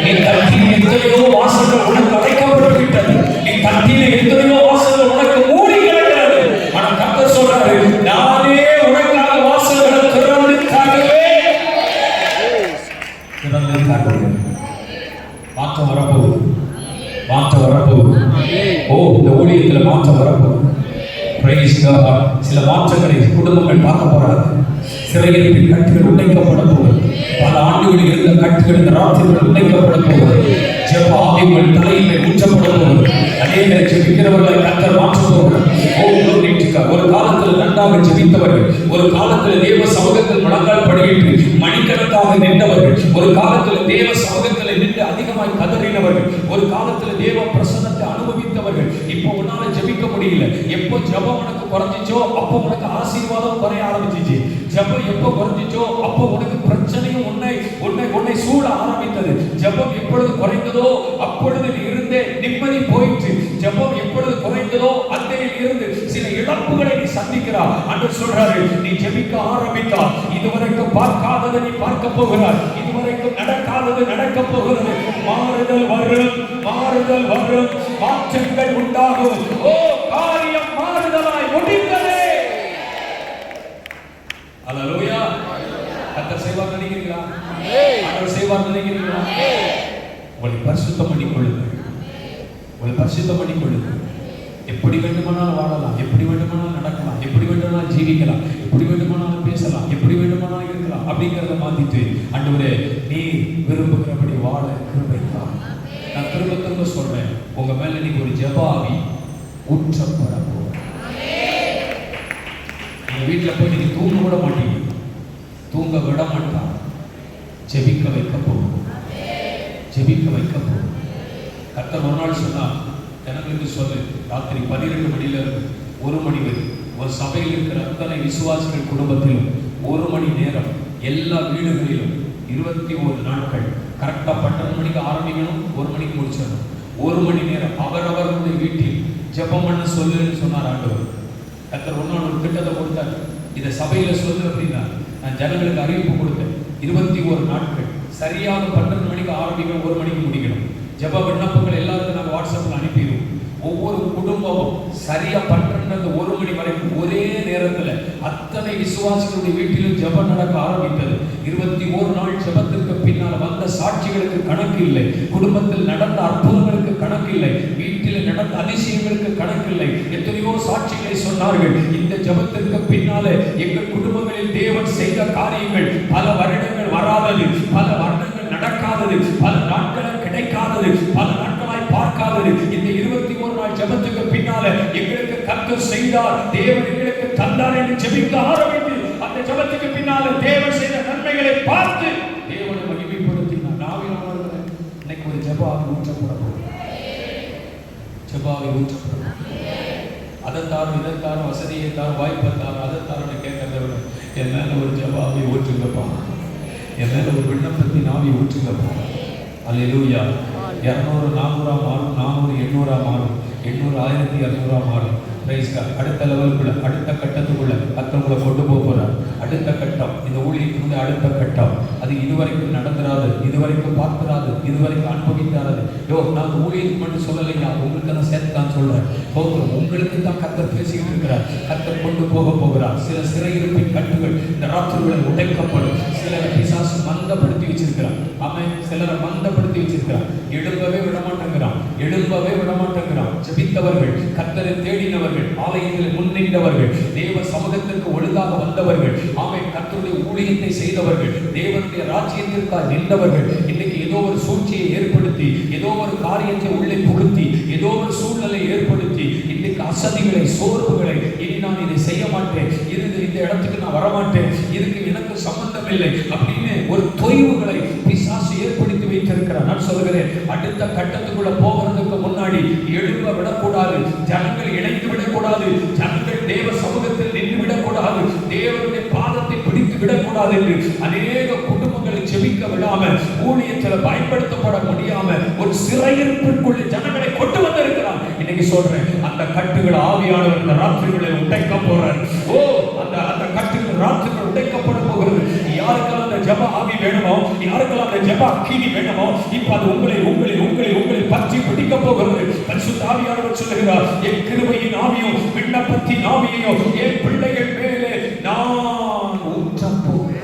நீ தட்டின எத்தனையோ வாசல்கள் உனக்கு அடைக்கப்பட்டு விட்டது. நீ தட்டின எத்தனையோ வாசல்கள் உனக்கு மூடி கிடக்கிறது. ஆனா கர்த்தர் சொல்றாரு, நானே உனக்காக வாசல்களை திறந்து காட்டுவேன். மாற்றம் வரப்போகுது. இந்த ஊழியத்துல மாற்றம் வரப்போகுது. சில மாற்றங்களை குடும்பங்கள் பார்க்க போறாங்க. சிறையிருப்பின் கட்டுகள் உடைக்கப்பட போகுது. பல ஆண்டுகளில் இருந்த கட்டுகள் இந்த ராத்திரிகள் உடைக்கப்பட போகுது. ஜெப ஆவிகள் தலையிலே ஊற்றப்பட போகுது. அநேக ஜெபிக்கிறவர்களை கர்த்தர் மாற்ற போகிறார். ஒரு காலத்தில் நன்றாக ஜெபித்தவர்கள், ஒரு காலத்தில் தேவ சமூகத்தில் முழங்கால் படியிட்டு மணிக்கணக்காக நின்றவர்கள், ஒரு காலத்தில் தேவ சமூகத்தில் நின்று அதிகமாய் கதறினவர்கள், ஒரு காலத்தில் தேவ பிரசன்னத்தை அனுபவித்தவர்கள், இப்போ உன்னால ஜெபிக்க முடியல. எப்போ ஜெபம் உனக்கு குறைஞ்சிச்சோ அப்போ உனக்கு ஆசீர்வாதம் குறைய ஆரம்பிச்சிச்சு. ஜெபம் எப்போ குறைஞ்சிச்சோ அப்போ உனக்கு பிரச்சனையும் உன்னை சூழ ஆரம்பித்தது. ஜெபம் எப்பொழுது குறைந்ததோ அப்பொழுது இருந்தே நிம்மதி போயிற்று. ஜெபம் எப்பொழுது குறைந்ததோ அன்றையில் இருந்து சில இழப்புகளை நீ சந்திக்கிறாய். ஆண்டவர் சொல்றாரு, நீ ஜெபிக்க ஆரம்பித்தா இதுவரைக்கும் பார்க்காததை நீ பார்க்க போகிறாய். இதுவரைக்கும் நடக்காதது நடக்க போகிறது. மாறுதல் வரும், மாற்றங்கள் உண்டாகும். காரியம் மாறுதலாய் முடிந்தது. அல்லேலூயா. கர்த்தர் செய்வார் நினைக்கிறீங்களா? ஆண்டவர் செய்வார் நினைக்கிறீங்களா? உங்களை பரிசுத்தம் பண்ணிக் கொள்ளுங்கள். எப்படி வேண்டுமானாலும் வாழலாம், எப்படி வேண்டுமானாலும் நடக்கலாம், எப்படி வேண்டுமானாலும் ஜீவிக்கலாம், எப்படி வேண்டுமானாலும் பேசலாம், எப்படி வேண்டுமானாலும் இருக்கலாம். அப்படிங்கிறத மாத்திட்டு ஆண்டவரே நீ விரும்புகிறபடி வாழ கிருபை தாரும். நான் திரும்ப சொல்றேன், உங்க மேல இன்னைக்கு ஒரு ஜெப ஆவி ஊற்றப்பட போகுது. நீங்க வீட்டுல போய் நீங்க தூங்க விட மாட்டீங்க, தூங்க விட மாட்டாங்க. ஜெபிக்க வைக்க போகும். கர்த்தர் ஒரு நாள் சொன்னார், ஜனங்களுக்கு சொல்லு, ராத்திரி 12 மணியில இருந்து 1 மணி வரை ஒரு சபையில் இருக்கிற அத்தனை விசுவாசிகள் குடும்பத்திலும் 1 மணி நேரம் எல்லா வீடுகளிலும் 21 நாட்கள் கரெக்டா 12 மணிக்கு ஆரம்பிக்கணும், 1 மணிக்கு முடிச்சிடணும். 1 மணி நேரம் அவரவர்களுடைய வீட்டில் ஜெபம் பண்ண சொல்லுன்னு சொன்னார் ஆண்டவர். கர்த்தர் ஒரு நாள் ஒரு திட்டத்தை கொடுத்தார், இதை சபையில சொல்லு அப்படின்னா நான் ஜனங்களுக்கு அறிவிப்பு கொடுத்தேன். 21 நாட்கள் சரியாக 12 மணிக்கு ஆரம்பிக்கணும், 1 மணிக்கு முடிக்கணும். ஜெப விண்ணப்பங்கள் எல்லாருக்கும் நாங்கள் வாட்ஸ்அப்பில் அனுப்பிடுவோம். ஒவ்வொரு குடும்பமும் சரியா 12 1 மணி வரைக்கும் ஒரே நேரத்தில் அத்தனை விசுவாசிகளுடைய வீட்டிலும் ஜெபம் நடக்க ஆரம்பித்தது. 21 நாள் ஜெபத்திற்கு பின்னால் வந்த சாட்சிகளுக்கு கணக்கு இல்லை, குடும்பத்தில் நடந்த அற்புதங்களுக்கு கணக்கு இல்லை, வீட்டில் நடந்த அதிசயங்களுக்கு கணக்கு இல்லை. எத்தனையோ சாட்சிகளை சொன்னார்கள். இந்த ஜெபத்திற்கு பின்னாலே எங்கள் குடும்பங்களில் தேவன் செய்த காரியங்கள் பல வருடங்கள் வராதது, பல வருடங்கள் நடக்காதது, பல நாட்கள் கிடைக்காதது, பல நாட்களாய் பார்க்காதது. இந்த 21 நாள் ஜெபத்துக்கு பின்னால எங்களுக்கு கர்த்தர் செய்தார், தேவன் எங்களுக்கு தந்தார் என்று ஜெபிக்க ஆரம்பித்து அந்த ஜெபத்துக்கு பின்னால தேவன் செய்த நன்மைகளை பார்த்து தேவனை மகிமைப்படுத்தினார். நாவில் அமர்ந்த இன்னைக்கு ஒரு ஜெபாவை ஊற்றப்படும், ஜெபாவை ஊற்றப்படும். அதத்தாரும் இதத்தாரும் வசதியை தாரும் வாய்ப்பை தாரும் அதத்தாரும் கேட்கறத விட என் மேல ஒரு ஜெபாவை ஊற்றுங்கப்பா, என் மேல ஒரு விண்ணப்பத்தின் ஆவி ஊற்றுங்கப்பா. அல்லேலூயா. 200 400 மாறும், 400 800 மாறும், 800 1600 மாறும். Praise God. அடுத்த லெவலுக்குள்ள, அடுத்த கட்டத்துக்குள்ள கர்த்தர் கொண்டு போக போறார். அடுத்த கட்டம், இந்த ஊழியத்தினுடைய அடுத்த கட்டம். அது இதுவரைக்கும் நடந்துராது, இதுவரைக்கும் பார்த்துராது, இதுவரைக்கும் அனுபவித்தாராது. நான் ஊழியத்துக்கு மட்டும் சொல்லலையா, உங்களுக்கு தான் சேர்த்து தான் சொல்றேன். உங்களுக்கு தான் கர்த்தர் பேசிக்கிட்டு இருக்கிறார். கர்த்தர் கொண்டு போக போகிறார். சில சிறையிருப்பின் கட்டுகள் இந்த ராத்திரிகளை உடைக்கப்படும். சிலரை பிசாசு மந்தப்படுத்தி வச்சிருக்கிறான். அவன் சிலரை மந்தப்படுத்தி வச்சிருக்கிறான். எழும்பவே விடமாட்டேங்கிறான், எழும்பவே விடமாட்டேங்கிறான். ஜெபித்தவர்கள், கர்த்தரை தேடினவர்கள், ஆலயத்தில் முன்னின்றவர்கள், தேவ சமூகத்திற்கு ஒழுங்காக வந்தவர்கள், அவன் கர்த்தருடைய ஊழியத்தை செய்தவர்கள், தேவனுடைய ராஜ்யத்திற்காக நின்றவர்கள், இன்னைக்கு ஏதோ ஒரு சூழ்ச்சியை ஏற்படுத்தி, ஏதோ ஒரு காரியத்தை உள்ளே புகுத்தி, ஏதோ ஒரு சூழ்நிலை ஏற்படுத்தி, இன்னைக்கு அசதிகளை, சோர்வுகளை, இனி நான் இதை செய்ய மாட்டேன், இந்த இடத்துக்கு நான் வரமாட்டேன், இதுக்கு எனக்கு சம்பந்தம் இல்லை அப்படின்னு ஒரு தொய்வுகளை பிசாசு ஏற்படுத்தி வைத்திருக்கிறார். நான் சொல்கிறேன், அடுத்த கட்டத்துக்குள்ள போகிறதுக்கு முன்னாடி எழும்ப விடக்கூடாது, ஜனங்கள் இணைந்து விடக்கூடாது, ஜனங்கள் தேவ சமூகத்தில் நின்று விடக்கூடாது, தேவனுடைய பாதத்தை பிடித்து விடக்கூடாது என்று அநேக குடும்பங்களை செபிக்க விடாம, ஊழியத்தில் பயன்படுத்தப்பட முடியாம ஒரு சிறையிருப்பிற்குள்ள ஜனங்களை கொண்டு வந்திருக்கிறார். இன்னைக்கு சொல்றேன், அந்த கட்டுகள் ஆவியானவர் இந்த ராத்திரிகளில் உடைக்க போறார். அந்த கட்டுகள் ராத்திரிகள் உடைக்கப்பட போகிறது. யாருக்கெல்லாம் அந்த ஜெப ஆவி வேணுமோ, யாருக்கெல்லாம் அந்த ஜெப அக்கினி வேணுமோ, இப்ப அது உங்களை பற்றி பிடிக்க போகிறது. பரிசுத்த ஆவியானவர் சொல்லுகிறார், என் கிருபையின் ஆவியும் விண்ணப்பத்தின் ஆவியையும் என் பிள்ளைகள் மேலே நான் ஊற்றப் போகிறேன்.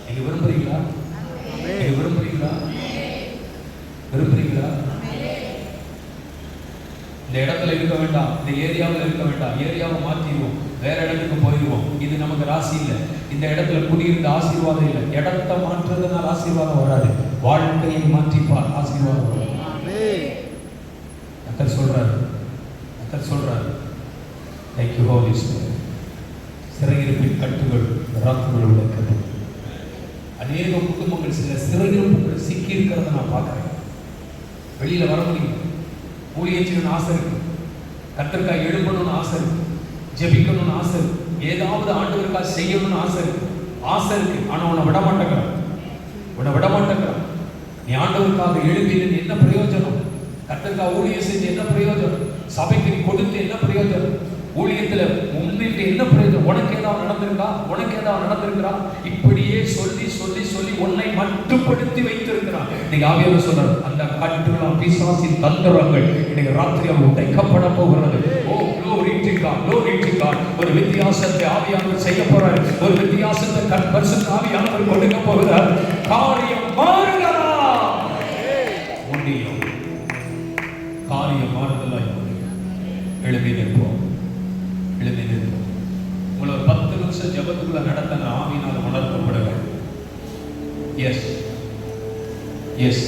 நீங்க விரும்புறீங்களா? விரும்புறீங்களா? இந்த இடத்துல இருக்க வேண்டாம், இந்த ஏரியாவில் இருக்க வேண்டாம், ஏரியாவை மாற்றிடுவோம், வேற இடத்துக்கு போயிடுவோம். இது நமக்கு ராசி இல்லை. இந்த இடத்துல குடியிருந்த ஆசீர்வாதம் இல்லை. இடத்தை மாற்றுறதுனால ஆசீர்வாதம் வராது, வாழ்க்கையை மாற்றிப்பார் ஆசீர்வாதம் வரும். கர்த்தர் சொல்றாரு, Thank you Holy Spirit. சிறையிருப்பின் கட்டுகள் ராத்திரிகள் உடைக்கப்படும். அநேக குடும்பங்கள் சில சிறையிருப்புகள் சிக்கி இருக்கிறத நான் பார்க்கிறேன். வெளியில வர முடியும். ஊழியத்தின் ஆசை இருக்கு, கர்த்தருக்காக எழும்பணும்னு ஆசை இருக்கு, ஜெபிக்கணும்னு ஆசை இருக்கு, ஏதாவது ஆண்டவருக்காக செய்யணும்னு ஆசை இருக்கு. ஆனா உன்னை விட மாட்டேங்கிறான். நீ ஆண்டவருக்காக எழுப்பினது என்ன பிரயோஜனம்? கர்த்தருக்காக ஊழியம் செஞ்சு என்ன பிரயோஜனம்? சபைக்கு கொடுத்து என்ன பிரயோஜனம்? ஊழியத்துல முன்னிட்டு என்ன பிரயோஜனம்? உனக்கு ஏதாவது நடந்திருக்கா? இப்படியே சொல்லி உன்னை மட்டுப்படுத்தி வைத்திருக்கிறான். நீங்க ஆவியானவர் சொல்றாரு, அந்த கட்டுகள் பிசாசின் தந்திரங்கள் இன்னைக்கு ராத்திரி அவர் உடைக்கப்பட போகிறது. ஓ glory to God. ஒரு வித்தியாசத்தை ஆவியானவர் செய்ய போறார். ஒரு வித்தியாசத்தை பரிசுத்த ஆவியானவர் கொடுக்க போகிறார். காரியம் மாறுகிறதா? முடியும். காரியம் மாறுதலாய் எழுதி நிற்போம். உங்களை ஒரு 10 நிமிஷம் ஜெபத்துக்குள்ள நடத்த ஆவியினால் உணர்த்தப்படுங்க. எஸ்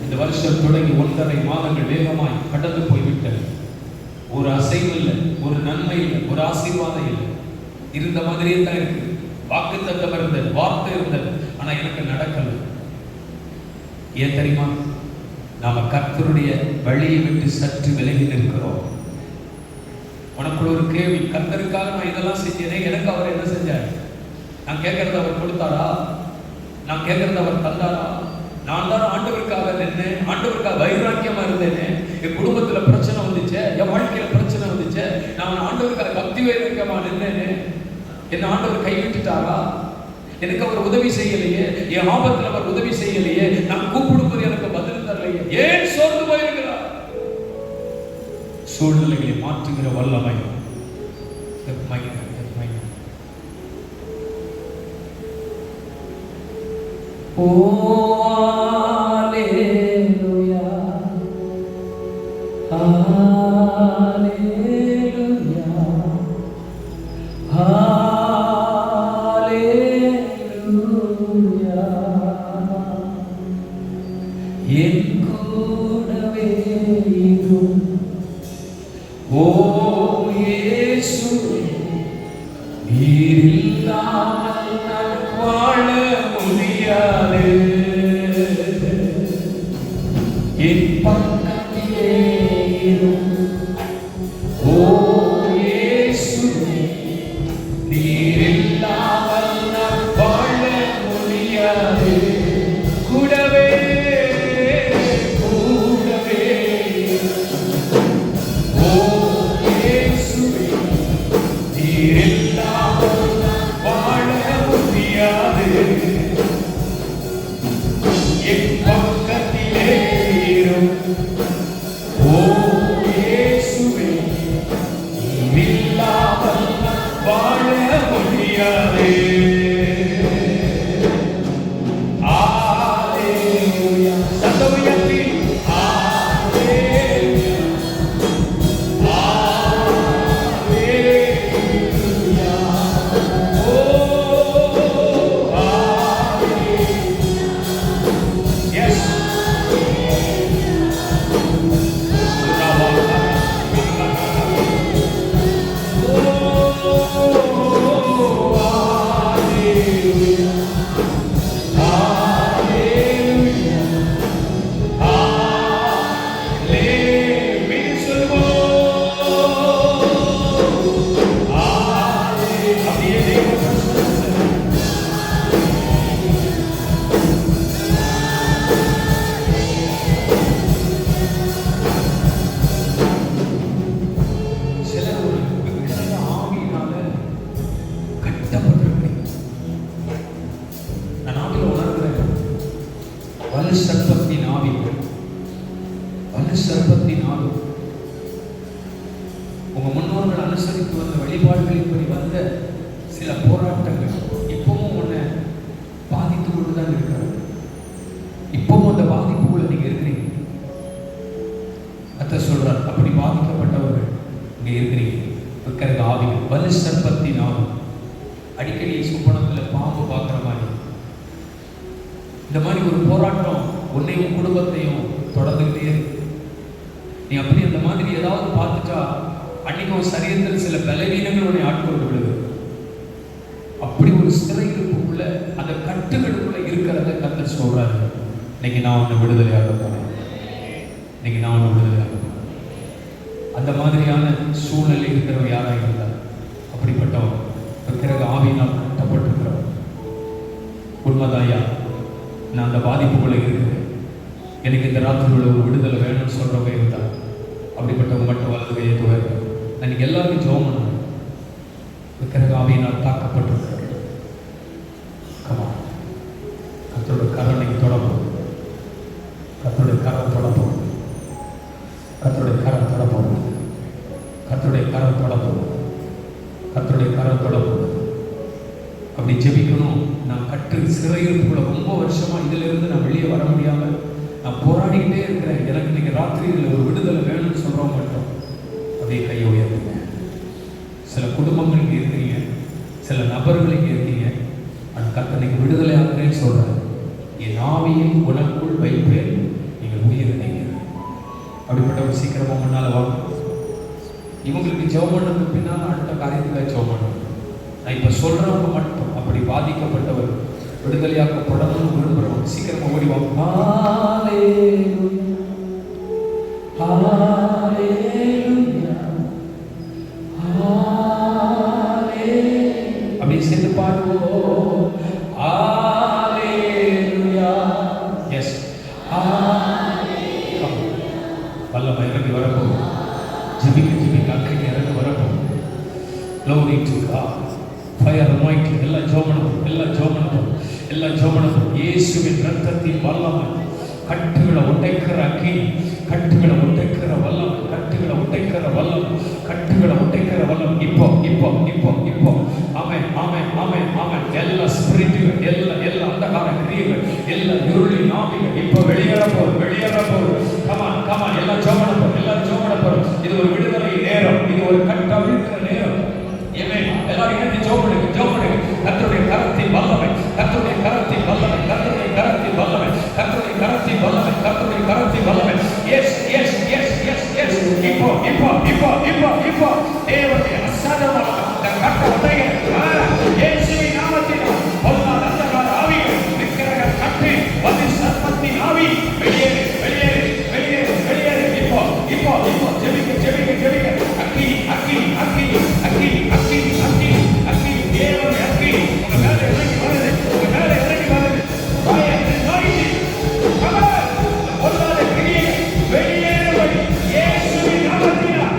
இந்த வருஷம் தொடங்கி 1.5 மாதங்கள் வேகமாய் கடந்து போய்விட்டது. ஒரு அசைவு இல்லை, ஒரு நன்மை இல்லை, ஒரு ஆசீர்வாதம் இல்லை. இருந்த மாதிரியே தான் இருக்கு. வாக்குத்தத்தம் இருந்தது, வார்த்தை இருந்தது, ஆனா எனக்கு நடக்கல. ஏன் தெரியுமா? நாம கர்த்தருடைய வழியை விட்டு சற்று விலகி நிற்கிறோம். உனக்குள்ள ஒரு கேள்வி, கர்த்தருக்காக நான் இதெல்லாம் செஞ்சேனே, எனக்கு அவர் என்ன செஞ்சார்? நான் கேட்கறத அவர் கொடுத்தாரா? நான் கேட்கறத அவர் தந்தாரா? நான் தான் ஆண்டவருக்காக நின்றேன், ஆண்டவருக்காக வைராக்கியமா இருந்தேனே, என் குடும்பத்துல பிரச்சனை வந்துச்சு, என் வாழ்க்கையில பிரச்சனை வந்துச்சு, நான் ஆண்டவருக்காக பக்தி வைராக்கியமா நின்றேனே, என்ன ஆண்டவர் கைவிட்டுட்டாரா? எனக்கு அவர் உதவி செய்யலையே, என் ஆபத்துல அவர் உதவி செய்யலையே, நான் கூப்பிடும்போது எனக்கு பதில் தரலையே, ஏன் சோர்ந்து போயிருக்கிறார்? சூழ்நிலைகளை மாற்றுகிற வல்லமை ஓ அல்லேலூயா, அல்லேலூயா, அல்லேலூயா. என் கூடவே இரும் ஓ இயேசுவே, நீர் இல்லாமல் நான் வாழ முடியாது. என் பக்கத்திலே இரும் ஓ இயேசுவே, நீர் இல்லாமல் நான் வாழ முடியாது. கூடவே கூடவே ஓ இயேசுவே, நீர் இல்லாமல் நான் வாழ முடியாது. என் பக்கத்திலே இரும் ஓ இயேசுவே, நீர் இல்லாமல் நான் வாழ முடியாது. அல்லேலூயா. சத்தம் உயர்த்தி அல்லேலூயா, அல்லேலூயா. ஓ அல்லேலூயா. எஸ். சிலர் ஒரு விக்கிரக ஆவியினால கட்டப்பட்டிருக்கிறீங்க. நான் ஆவியில உணர்கிறேன். வலு சர்ப்பத்தின் ஆவி, வலு சர்ப்பத்தின் ஆவி. உங்க முன்னோர்கள் அனுசரித்து வந்த வழிபாடுகளின்படி வந்த சில போராட்டங்கள் இப்பவும் உன்னை பாதித்து கொண்டுதான் இருக்கிறார். இப்பவும் அந்த பாதிப்புக்குள்ள நீங்க இருக்கிறீங்க. கர்த்தர் சொல்றார், அப்படி பாதிக்கப்பட்டவர்கள் இங்க இருக்கிறீங்க. விக்கிரக ஆவிகள், வலு சர்ப்பத்தின் ஆவி. அடிக்கடி சுப்பனத்துல பாம்பு பார்க்குற மாதிரி இந்த மாதிரி ஒரு போராட்டம் உன்னையும் குடும்பத்தையும் தொடர்ந்துகிட்டே இருக்கு. நீ அப்படி அந்த மாதிரி ஏதாவது பார்த்துட்டா அன்னைக்கு ஒரு சரீரத்தில் சில பலவீனங்கள் உன்னை ஆட்கொண்டு விடுது. அப்படி ஒரு சிறையிருப்புக்குள்ள அந்த கட்டுகளுக்குள்ள இருக்கிறத கர்த்தர் சொல்றாரு, இன்னைக்கு நான் உன்னை விடுதலையாக போறேன், இன்னைக்கு நான் உன்னை விடுதலையாக போறேன். அந்த மாதிரியான சூழ்நிலை இருக்கிறவங்க யாராக இருந்தால் அப்படிப்பட்டவங்க விக்கிரக ஆவியினால் கட்டப்பட்டிருக்கிறவங்க. உண்மைதாயா, நான் அந்த பாதிப்புக்குள்ள இருக்கிறேன், எனக்கு இந்த ராத்திரிக்குள்ள ஒரு விடுதலை வேணும்னு சொல்றவங்க இருந்தால் அப்படிப்பட்டவங்க மட்டும் வலது கையை துவங்க. நான் எல்லாருக்கும் ஜெபம் பண்ணுவேன். விக்கிரக ஆவியினால் தாக்கப்பட்டிருக்கிறேன். கமா, கர்த்தருடைய கரணைக்கு தொடப்போம், கர்த்தருடைய கரம் தொடப்போம், கர்த்தருடைய கரம் தொடப்போம், கர்த்தருடைய கரம் தொடப்போம், கர்த்தருடைய கரம் தொடப்போம். அப்படி ஜெபிக்கணும். நான் கட்டு சிறையிருப்புக்குள்ள ரொம்ப வருஷமா இதுல இருந்து நான் வெளியே வர முடியாம நான் போராடிக்கிட்டே இருக்கிறேன். எனக்கு இன்னைக்கு ராத்திரியில் ஒரு விடுதலை வேணும்னு சொல்றவங்க மட்டும் அதே கையை உயர்த்துங்க. சில குடும்பங்களுக்கு இருக்கீங்க, சில நபர்களுக்கு இருக்கீங்க, அந்த கர்த்தனுக்கு விடுதலை ஆகிறேன்னு சொல்றேன். என் ஆவியை உனக்குள் வைப்பேன், நீங்கள் உயிரினீங்க. அப்படிப்பட்ட ஒரு சீக்கிரமா முன்னால வாங்க. இவங்களுக்கு ஜெபம் பண்ணதுக்கு பின்னால் அடுத்த காரியத்துக்காக ஜெபம் பண்ணணும். நான் இப்ப சொல்றவங்க மட்டும் அப்படி பாதிக்கப்பட்டவர் விடுதலையாக்கப்படணும்னு விரும்புறோம். சீக்கிரமா ஓடி வாங்க. ஹalleluya ஹalleluya ஹalleluya அப்படியே சேர்ந்து பாடுவோம். ஹalleluya எஸ் ஹalleluya வல்லமை இறங்கி வரப்போகுது. ஜெபிக்க அக்கினி இறங்கி வரப்போகுது. Glory to God. Fire anointing. எல்லாம் ஜெபம் இயேசுவின் இரத்தத்தின் வல்லமை கட்டுகளை உடைக்கிற அக்கினி, கட்டுகளை உடைக்கிற வல்லமை, கட்டுகளை உடைக்கிற வல்லமை, கட்டுகளை உடைக்கிற வல்லமை. இப்போ ஆமென் ஆமென் ஆமென் ஆமென். எல்லா ஸ்பிரிட்டுகள், எல்லா அந்தகார கிரியைகள், எல்லா இருளின் ஆவிகள் இப்போ வெளியேற போகுது. கமான் எல்லாம் ஜெபம் பண்ணும். இது ஒரு விடுதலை நேரம், இது ஒரு கட்டவிழ்க்கிற நேரம். எல்லாரும் இணைந்து ஜெபம் பண்ணுங்க. கர்த்தருடைய கரத்தின் வல்லமை, கர்த்தருடைய கரத்தின் வல்லமை, கர்த்தருடைய கரத்தின் வல்லமை, கர்த்தருடைய கரத்தின் வல்லமை, கர்த்தருடைய கரத்தின் வல்லமை. எஸ் இப்போ தேவனுடைய அசாதாரண கட்ட உடைகிற இயேசுவின் நாமத்தினால் பொல்லாத அந்தகார ஆவிகள், விக்கிரக கட்டு, வதி சர்ப்பத்தின் ஆவி வெளியேறு. இப்போ ஜெபிக்க அக்கினி தேவனுடைய அக்கினி உங்க மேல இறங்கி வருது. பொல்லாத கிரியைகள் வெளியேறும்படி இயேசுவின் நாமத்தினால்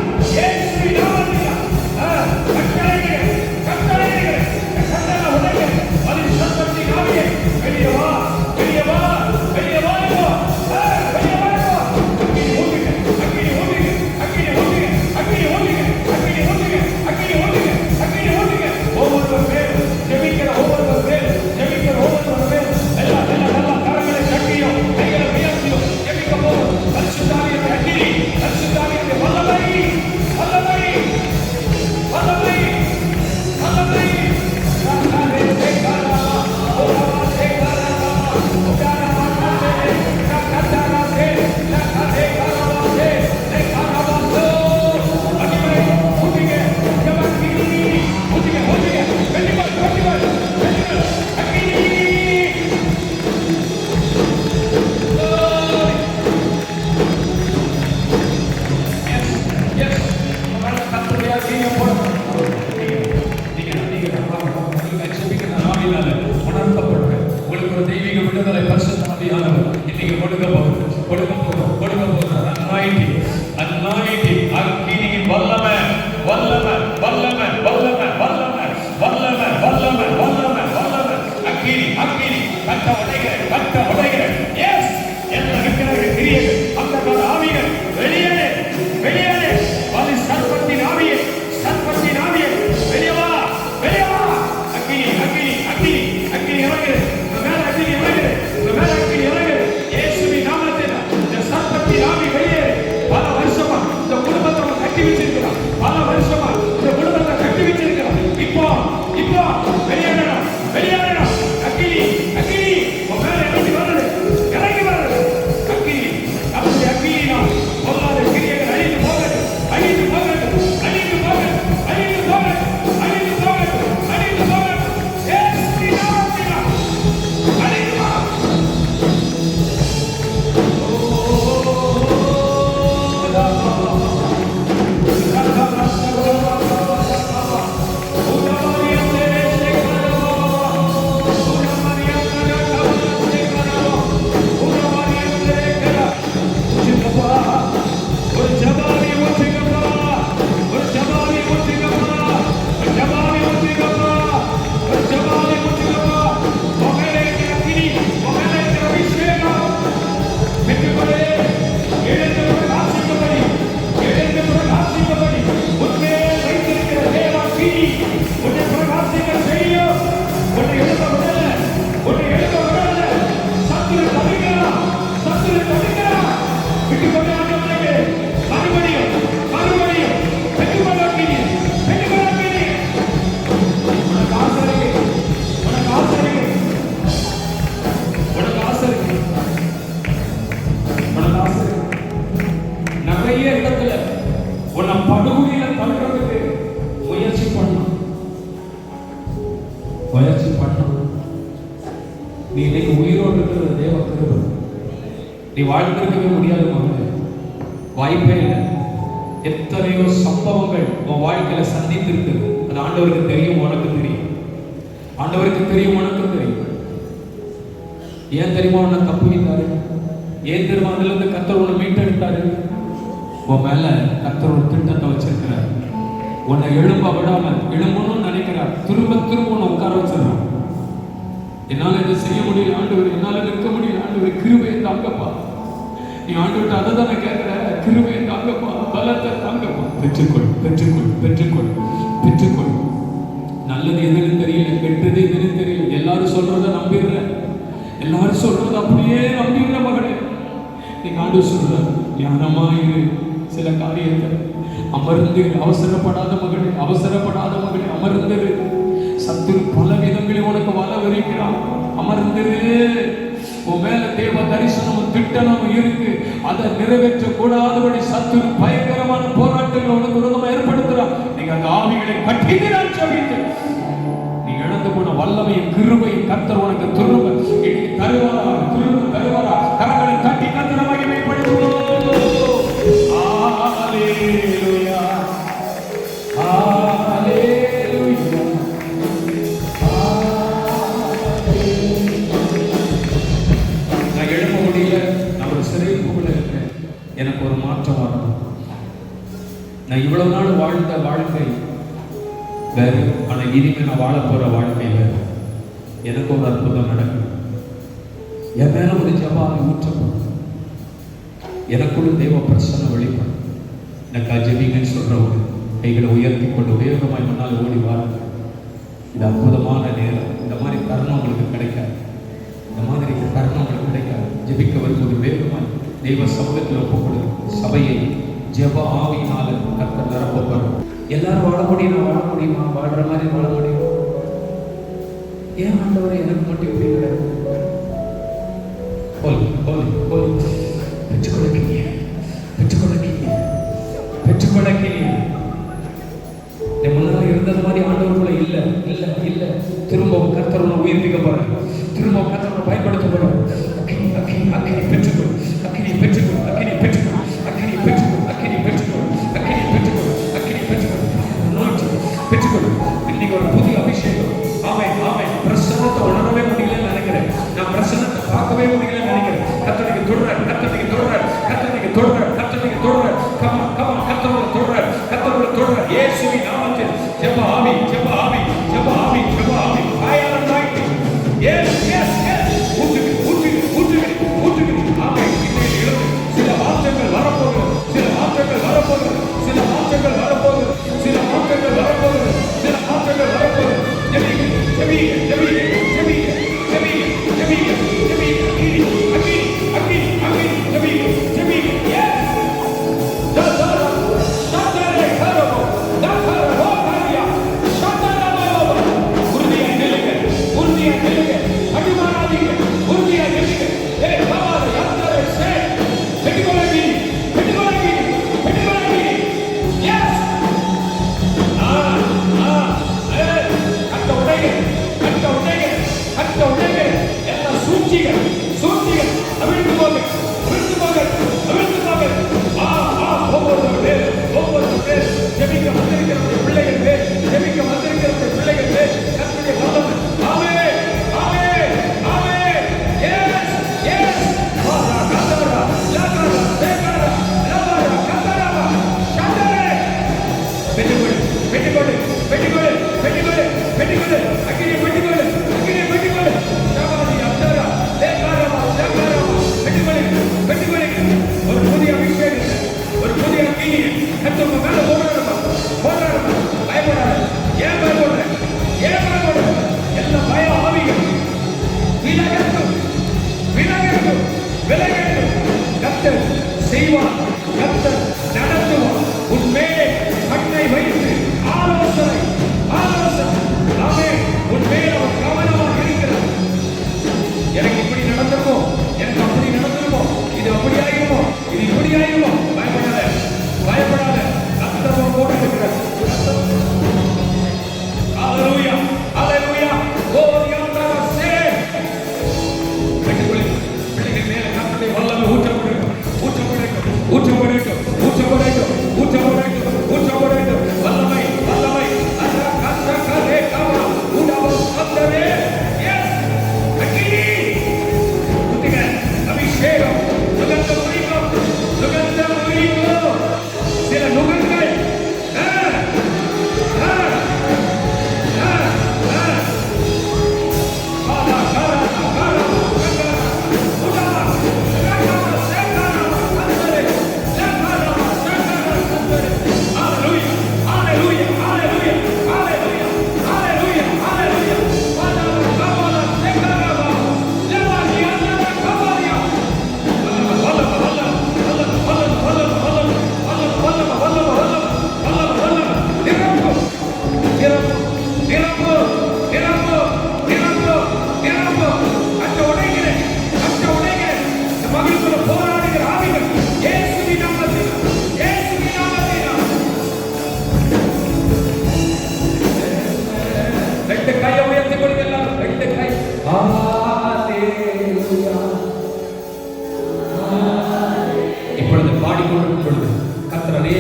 நீ வாழ்ந்திருக்கவே முடியாது மகனே, வாய்ப்பே இல்லை. எத்தனையோ சம்பவங்கள் உன் வாழ்க்கையில சந்தித்திருக்கு. அது ஆண்டவருக்கு தெரியும், உனக்கு தெரியும். ஆண்டவருக்கு தெரியும், உனக்கு தெரியும். ஏன் தெரியுமா உன்னை தப்பு வைத்தாரு? ஏன் தெரியுமா அதுல இருந்து கர்த்தர் உன்னை மீட்டெடுத்தாரு? உன் மேல கர்த்தர் ஒரு திட்டத்தை வச்சிருக்கிறார். உன்னை எழும்ப விடாம, எழும்பணும்னு நினைக்கிறார். திரும்ப திரும்ப உன்னை உட்கார வச்சிடறான். என்னால இதை செய்ய முடியல ஆண்டவர், என்னால நிற்க முடியல ஆண்டவர், கிருபையை தாங்கப்பா. நீ ஆண்டவர்கிட்ட அதை தானே கேட்கிற, கிருபையை தாங்கப்பா, பலத்தை தாங்கப்பா. பெற்றுக்கொள், பெற்றுக்கொள், பெற்றுக்கொள், பெற்றுக்கொள். நல்லது எதுன்னு தெரியல, கெட்டது எதுன்னு தெரியல. எல்லாரும் சொல்றத நம்பிடுற, எல்லாரும் சொல்றது அப்படியே நம்பிடுற மகளே. நீங்க ஆண்டவர் சொல்ற ஞானமா இரு. சில காரியத்தை அமர்ந்து, அவசரப்படாத மகளே, அவசரப்படாத மகளே, அமர்ந்திரு. சத்துரு பல விதங்களில் உனக்கு வர வரைக்கிறான். அமர்ந்திரு. உன் மேல தேவ தரிசனம் திட்டமும் இருக்கு. அதை நிறைவேற்ற கூடாதபடி சத்துரு பயங்கரமான போராட்டங்களை உனக்கு விரோதமா ஏற்படுத்துறான். நீங்க அந்த ஆவிகளை கட்டிதான் சொல்லிட்டு நீ இழந்து போன வல்லமையும் கிருபையும் கர்த்தர் உனக்கு திரும்ப இன்னைக்கு தருவாரா, திரும்ப தருவாரா. கரங்களை தட்டி கர்த்தரை மகிமைப்படுத்துவோம். ஹalleluya, ஹalleluya. நான் எழும்ப முடியல, நான் ஒரு சிறைக்குள்ள இருக்கேன், எனக்கு ஒரு மாற்றம் வரணும். நான் இவ்வளவு நாள் வாழ்ந்த வாழ்க்கை வேறு, ஆனா இனிமே நான் வாழ போற வாழ்க்கை வேறு. எனக்கு ஒரு அற்புதம் நடக்கும். என் மேல ஒரு ஜெபம் ஊற்றப்படும். எனக்குள்ள தேவ பிரசன்ன வெளிப்படும். எனக்கு ஜெபிங்கன்னு சொல்றவங்க கைகளை உயர்த்தி கொண்டு வேகமாய் முன்னால் ஓடி வாருங்க. இது அற்புதமான நேரம். இந்த மாதிரி தருணம் உங்களுக்கு கிடைக்காது. இந்த மாதிரி தருணம் உங்களுக்கு கிடைக்காது. ஜெபிக்க வரும்போது வேகமாய் தெய்வ சமூகத்தில் ஒப்புக்கொடு. சபையை ஜெப ஆவியினால கர்த்தர் நிரப்பப்படும். எல்லாரும் வாழ முடியும், வாழ முடியுமா? வாழ்ற மாதிரி வாழ முடியும். ஏன் ஆண்டவரை எனக்கு மட்டும் இப்படி கிடையாது? பெற்றுக்கொள்ளக்கீங்க, பெற்றுக்கொள்ளக்கீங்க, பெற்றுக்கொள்ளக்கீங்க. முன்னால இருந்தது மாதிரி ஆண்டவருக்குள்ள இல்ல இல்ல இல்ல. திரும்பவும் கர்த்தரை உயர்த்திக்க போறேன். திரும்பவும் கர்த்தரை பயன்படுத்த போறேன். அக்கினி அக்கினி அக்கினி பெற்றுக்கொள், அக்கினி பெற்றுக்கொள், அக்கினி பெற்றுக்கொள், அக்கினி பெற்றுக்கொள், அக்கினி பெற்றுக்கொள், அக்கினி பெற்றுக்கொள், அக்கினி பெற்றுக்கொள், நோய்ச்சி பெற்றுக்கொள். இன்னைக்கு ஒரு புதிய அபிஷேகம். ஆமென் ஆமென். பிரசன்னத்தை உணரவே முடியலன்னு நினைக்கிறேன். நான் பிரசன்னத்தை பார்க்கவே முடியலன்னு நினைக்கிறேன். கர்த்தருக்கு தொடுறார், கர்த்தருக்கு தொடுறார், கர்த்தருக்கு தொடுறார், கர்த்தருக்கு தொடுறார். Comma comma கர்த்தரோட தொடுறார், கர்த்தரோட தொடுறார். இயேசுவின் நாமத்தில் ஜெப ஆவி, ஜெப ஆவி, ஜெப ஆவி, ஜெப ஆவி. Fire anointing. Yes yes yes. ஊற்றுங்க, ஊற்றுங்க, ஊற்றுங்க, ஊற்றுங்க. ஆமென். இன்னைக்கு இருந்து சில மாற்றங்கள் வரப்போகுது, சில மாற்றங்கள் வரப்போகுது, சில மாற்றங்கள் வரப்போகுது, சில மாற்றங்கள் வரப்போகுது, சில மாற்றங்கள் வரப்போகுது. ஜெபிங்க, ஜெபிங்க, ஜெபிங்க, ஜெபிங்க, ஜெபிங்க, ஜெபிங்க, ஜெபிங்க. அக்கினி அக்கினி அக்கினி அக்கினி. ஜெபிங்க, ஜெபிங்க. எஸ். ததரா ததரே கரோ ததரா ஹோகாரியா சதரா பாபா. உறுதியா நில்லுங்க, உறுதியா நில்லுங்க. அடிமாறாதீங்க, உறுதியா நில்லுங்க. ஏய் பாபா யாத்தரே சே. பெட்டிகொள்ளி, பெட்டிகொள்ளி, பெட்டிகொள்ளி. எஸ். கட்ட உடைங்க, கட்ட உடைங்க, கட்ட உடைங்க. எல்லாம் சூழ்ச்சிகள், சூழ்ச்சிகள் அவிழ்ந்து போங்க, அவிழ்ந்து போங்க, அவிழ்ந்து போங்க. ஒவ்வொரு பேர், ஒவ்வொரு பேர் ஜெபிக்க வந்திருக்கிற பிள்ளைகள் பேர், ஜெபிக்க வந்திருக்கிற பிள்ளைகள் பேர் கர்த்தருடைய வல்லமை. ஆமென், ஆமென், ஆமென். Yes yes. வாரா கதரா லகரா தேகரா லபரா கதரா ஷண்டரே. பெட்டிகொள், பெட்டிகொள், பெட்டிகொள், பெட்டிகொள், பெட்டிகொள். அக்கினி பெட்டிகொள், அக்கினி பெட்டிகொள். ஷபாதி அப்தரா தேகரா தேகரா. பெட்டிகொள், பெட்டிகொள். ஒரு புதிய அபிஷேகம், ஒரு புதிய அக்கினி கர்த்தர் மேல போடுறாருமா, போடுறாருமா. பயப்படாத. ஏன் பயப்படுற? ஏன் பயப்படுற? எல்லா பய ஆவிகள் விலகட்டும், விலகட்டும், விலகட்டும். கர்த்தர் செய்வார், கர்த்தர் நடத்துவார். உன் மேலே கண்ணை வைத்து ஆலோசனை, ஆலோசனை. ஆமென். உன் மேல் அவர் கவனமாக இருக்கிறார். எனக்கு இப்படி நடந்துருமோ, எனக்கு அப்படி நடந்துருமோ, இது அப்படி ஆகிருமோ, இது இப்படி ஆகிருமோ. பயப்படாத, பயப்படாத. கர்த்தர் கூட இருக்கிறார்.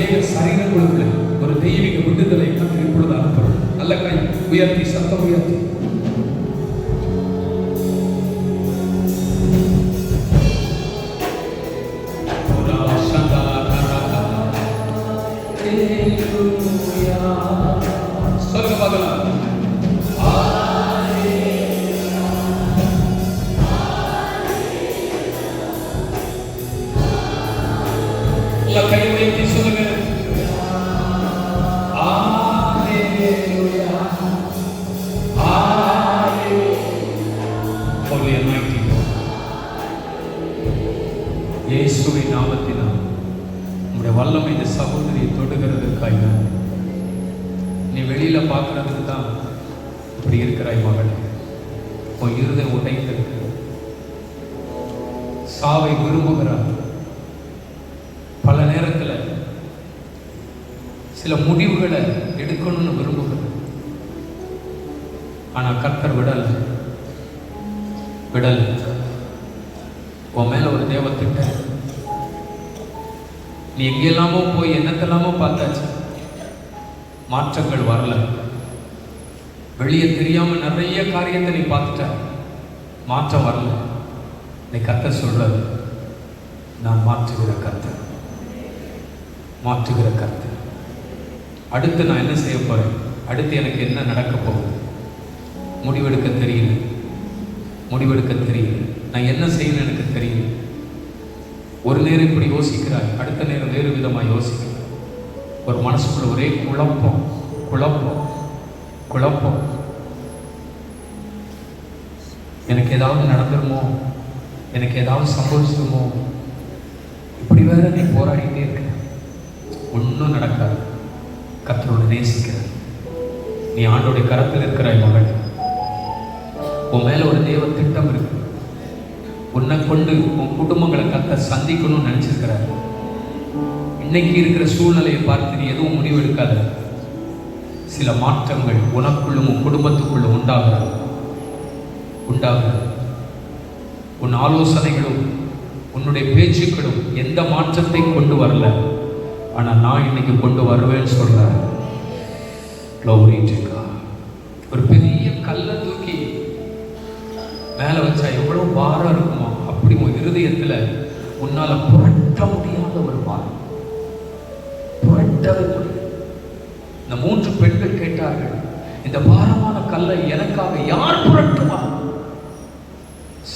அநேக சரீரங்களுக்குள்ள ஒரு தெய்வீக விடுதலை கர்த்தர் இப்பொழுது அனுப்புறார். நல்ல கை உயர்த்தி, சத்தம் உயர்த்தி. சொல்லுங்க பார்க்கலாம். நல்ல கை உயர்த்தி சொல்லுங்க. ஹalleluya, ஹalleluya. Holy anointing. இயேசுவின் நாமத்தினால் உம்முடைய வல்லமை இந்த சகோதரியை தொடுகிறதற்காக நீ வெளியில பார்க்கறதுக்கு தான் இப்படி இருக்கிறாய் மகளே. உன் இருதயம் உடைந்திருக்கு. சாவை விரும்புகிறார். பல நேரத்தில் சில முடிவுகளை எடுக்கணும்னு விரும்புகிறது. ஆனா கர்த்தர் விடல். உன் மேல ஒரு தேவ திட்டம். நீ எங்கெல்லாமோ போய் என்னத்தெல்லாமோ பார்த்தாச்சு, மாற்றங்கள் வரல. வெளியே தெரியாம நிறைய காரியத்தை நீ பார்த்துட்ட, மாற்றம் வரல. நீ கர்த்தர் சொல்றாரு, நான் மாற்றுகிற கர்த்தர். அடுத்து நான் என்ன செய்ய போறேன், அடுத்து எனக்கு என்ன நடக்க போகுது, முடிவெடுக்க தெரியல. நான் என்ன செய்யணும் எனக்கு தெரியல. ஒரு நேரம் இப்படி யோசிக்கிறாய், அடுத்த நேரம் வேறு விதமாக யோசிக்க. ஒரு மனசுக்குள்ள ஒரே குழப்பம். எனக்கு ஏதாவது நடந்துருமோ, எனக்கு ஏதாவது சம்பவிச்சிருமோ, இப்படி வேற நீ போராடிட்டே இருக்க. ஒன்றும் நடக்காது. கர்த்தரோடு நேசிக்கிற நீ ஆண்டோடைய கரத்தில் இருக்கிறாய் மகள். உன் மேல ஒரு தேவ திட்டம் இருக்கு. உன்னை கொண்டு உன் குடும்பங்களை கர்த்தர் சந்திக்கணும்னு நினைச்சிருக்கிறார். இன்னைக்கு இருக்கிற சூழ்நிலையை பார்த்து நீ எதுவும் முடிவெடுக்காத. சில மாற்றங்கள் உனக்குள்ளும் உன் குடும்பத்துக்குள்ள உண்டாகிறது. உன் ஆலோசனைகளும் உன்னுடைய பேச்சுக்களும் எந்த மாற்றத்தை கொண்டு வரல. ஆனா நான் இன்னைக்கு கொண்டு வருவேன்னு சொல்றாரு. ஒரு பெரிய கல்லை தூக்கி மேல வச்சா எவ்வளவு பாரம் இருக்குமோ, அப்படி உன் இருதயத்துல உன்னால புரட்ட முடியாத ஒரு பாரம். புரட்டவே முடியும். இந்த 3 பெண்கள் கேட்டார்கள், இந்த பாரமான கல்லை எனக்காக யார் புரட்டுவார்?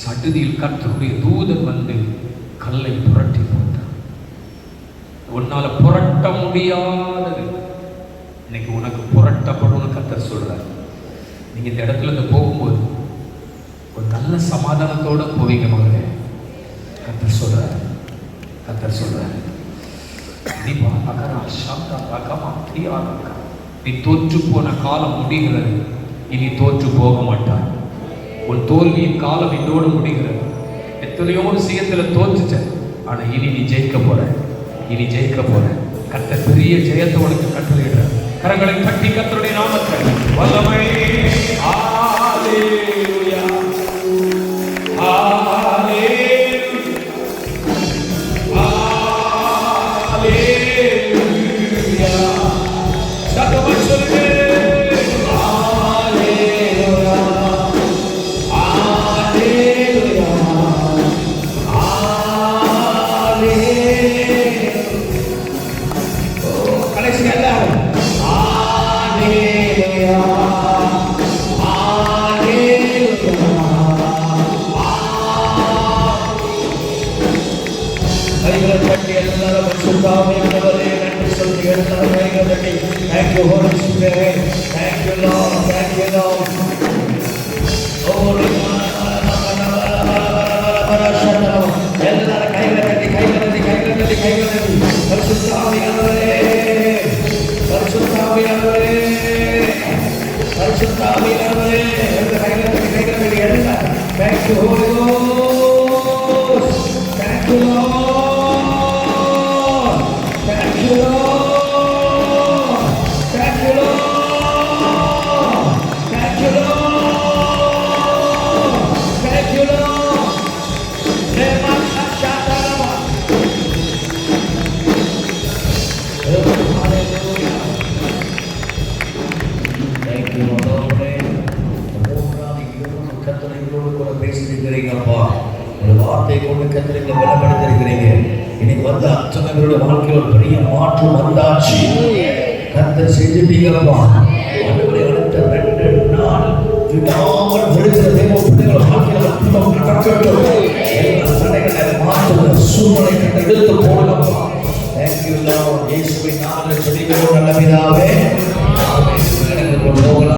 சடுதியில் கர்த்தருடைய தூதன் வந்து கல்லை புரட்டி போட்டார். உன்னால புரட்ட முடியாதது இன்னைக்கு உனக்கு புரட்டப்படும் கர்த்தர் சொல்றார். நீங்க இந்த இடத்துல இருந்து போகும்போது ஒரு நல்ல சமாதானத்தோட போவீங்க மகளே. கர்த்தர் சொல்றார். நீ தோற்று போன காலம் முடிகிறது. இனி தோற்று போக மாட்டாய். உன் தோல்வியின் காலம் இதோடு முடிகிறது. எத்தனையோ விஷயத்துல தோற்றுட்ட, ஆனா இனி நீ ஜெயிக்க போற. கர்த்தர் பெரிய ஜெயத்தை உனக்கு கட்டளையிடுற. கரங்களை தட்டி கர்த்தருடைய நாமத்தை வல்லமை. ஹalleluya, ஹalleluya. சத்தமாய் சொல்லுங்க. Thank you, Holy Spirit. Thank you, Lord. எல்லாரும் கைகளை தட்டி பரிசுத்தாவியானவரே. கைகளை தட்டி எல்லாம். Thank you, Holy Ghost. Thank you, Lord. Thank you, Lord. கொண்டு கத்திரிக்க பலப்படுத்திருக்கிறீங்க. இன்னைக்கு வந்து அத்தனை பேருடைய வாழ்க்கையில் ஒரு பெரிய மாற்றம் வந்தாச்சு. கர்த்தர் செஞ்சுட்டீங்கப்பா. ஆண்டவரே, அடுத்த 2 நாள் விடாமல் வருகிற தேவ பிள்ளைகள் வாழ்க்கையில் அற்புதம் நடக்கட்டும். எல்லா தடைகளை மாற்றுகிற சூழ்நிலை கட்ட எடுத்து போடலப்பா. Thank you Lord. இயேசுவின் நாமத்தில் ஜெபிக்கிறோம் நல்ல பிதாவே. ஆமென். போகலாம்.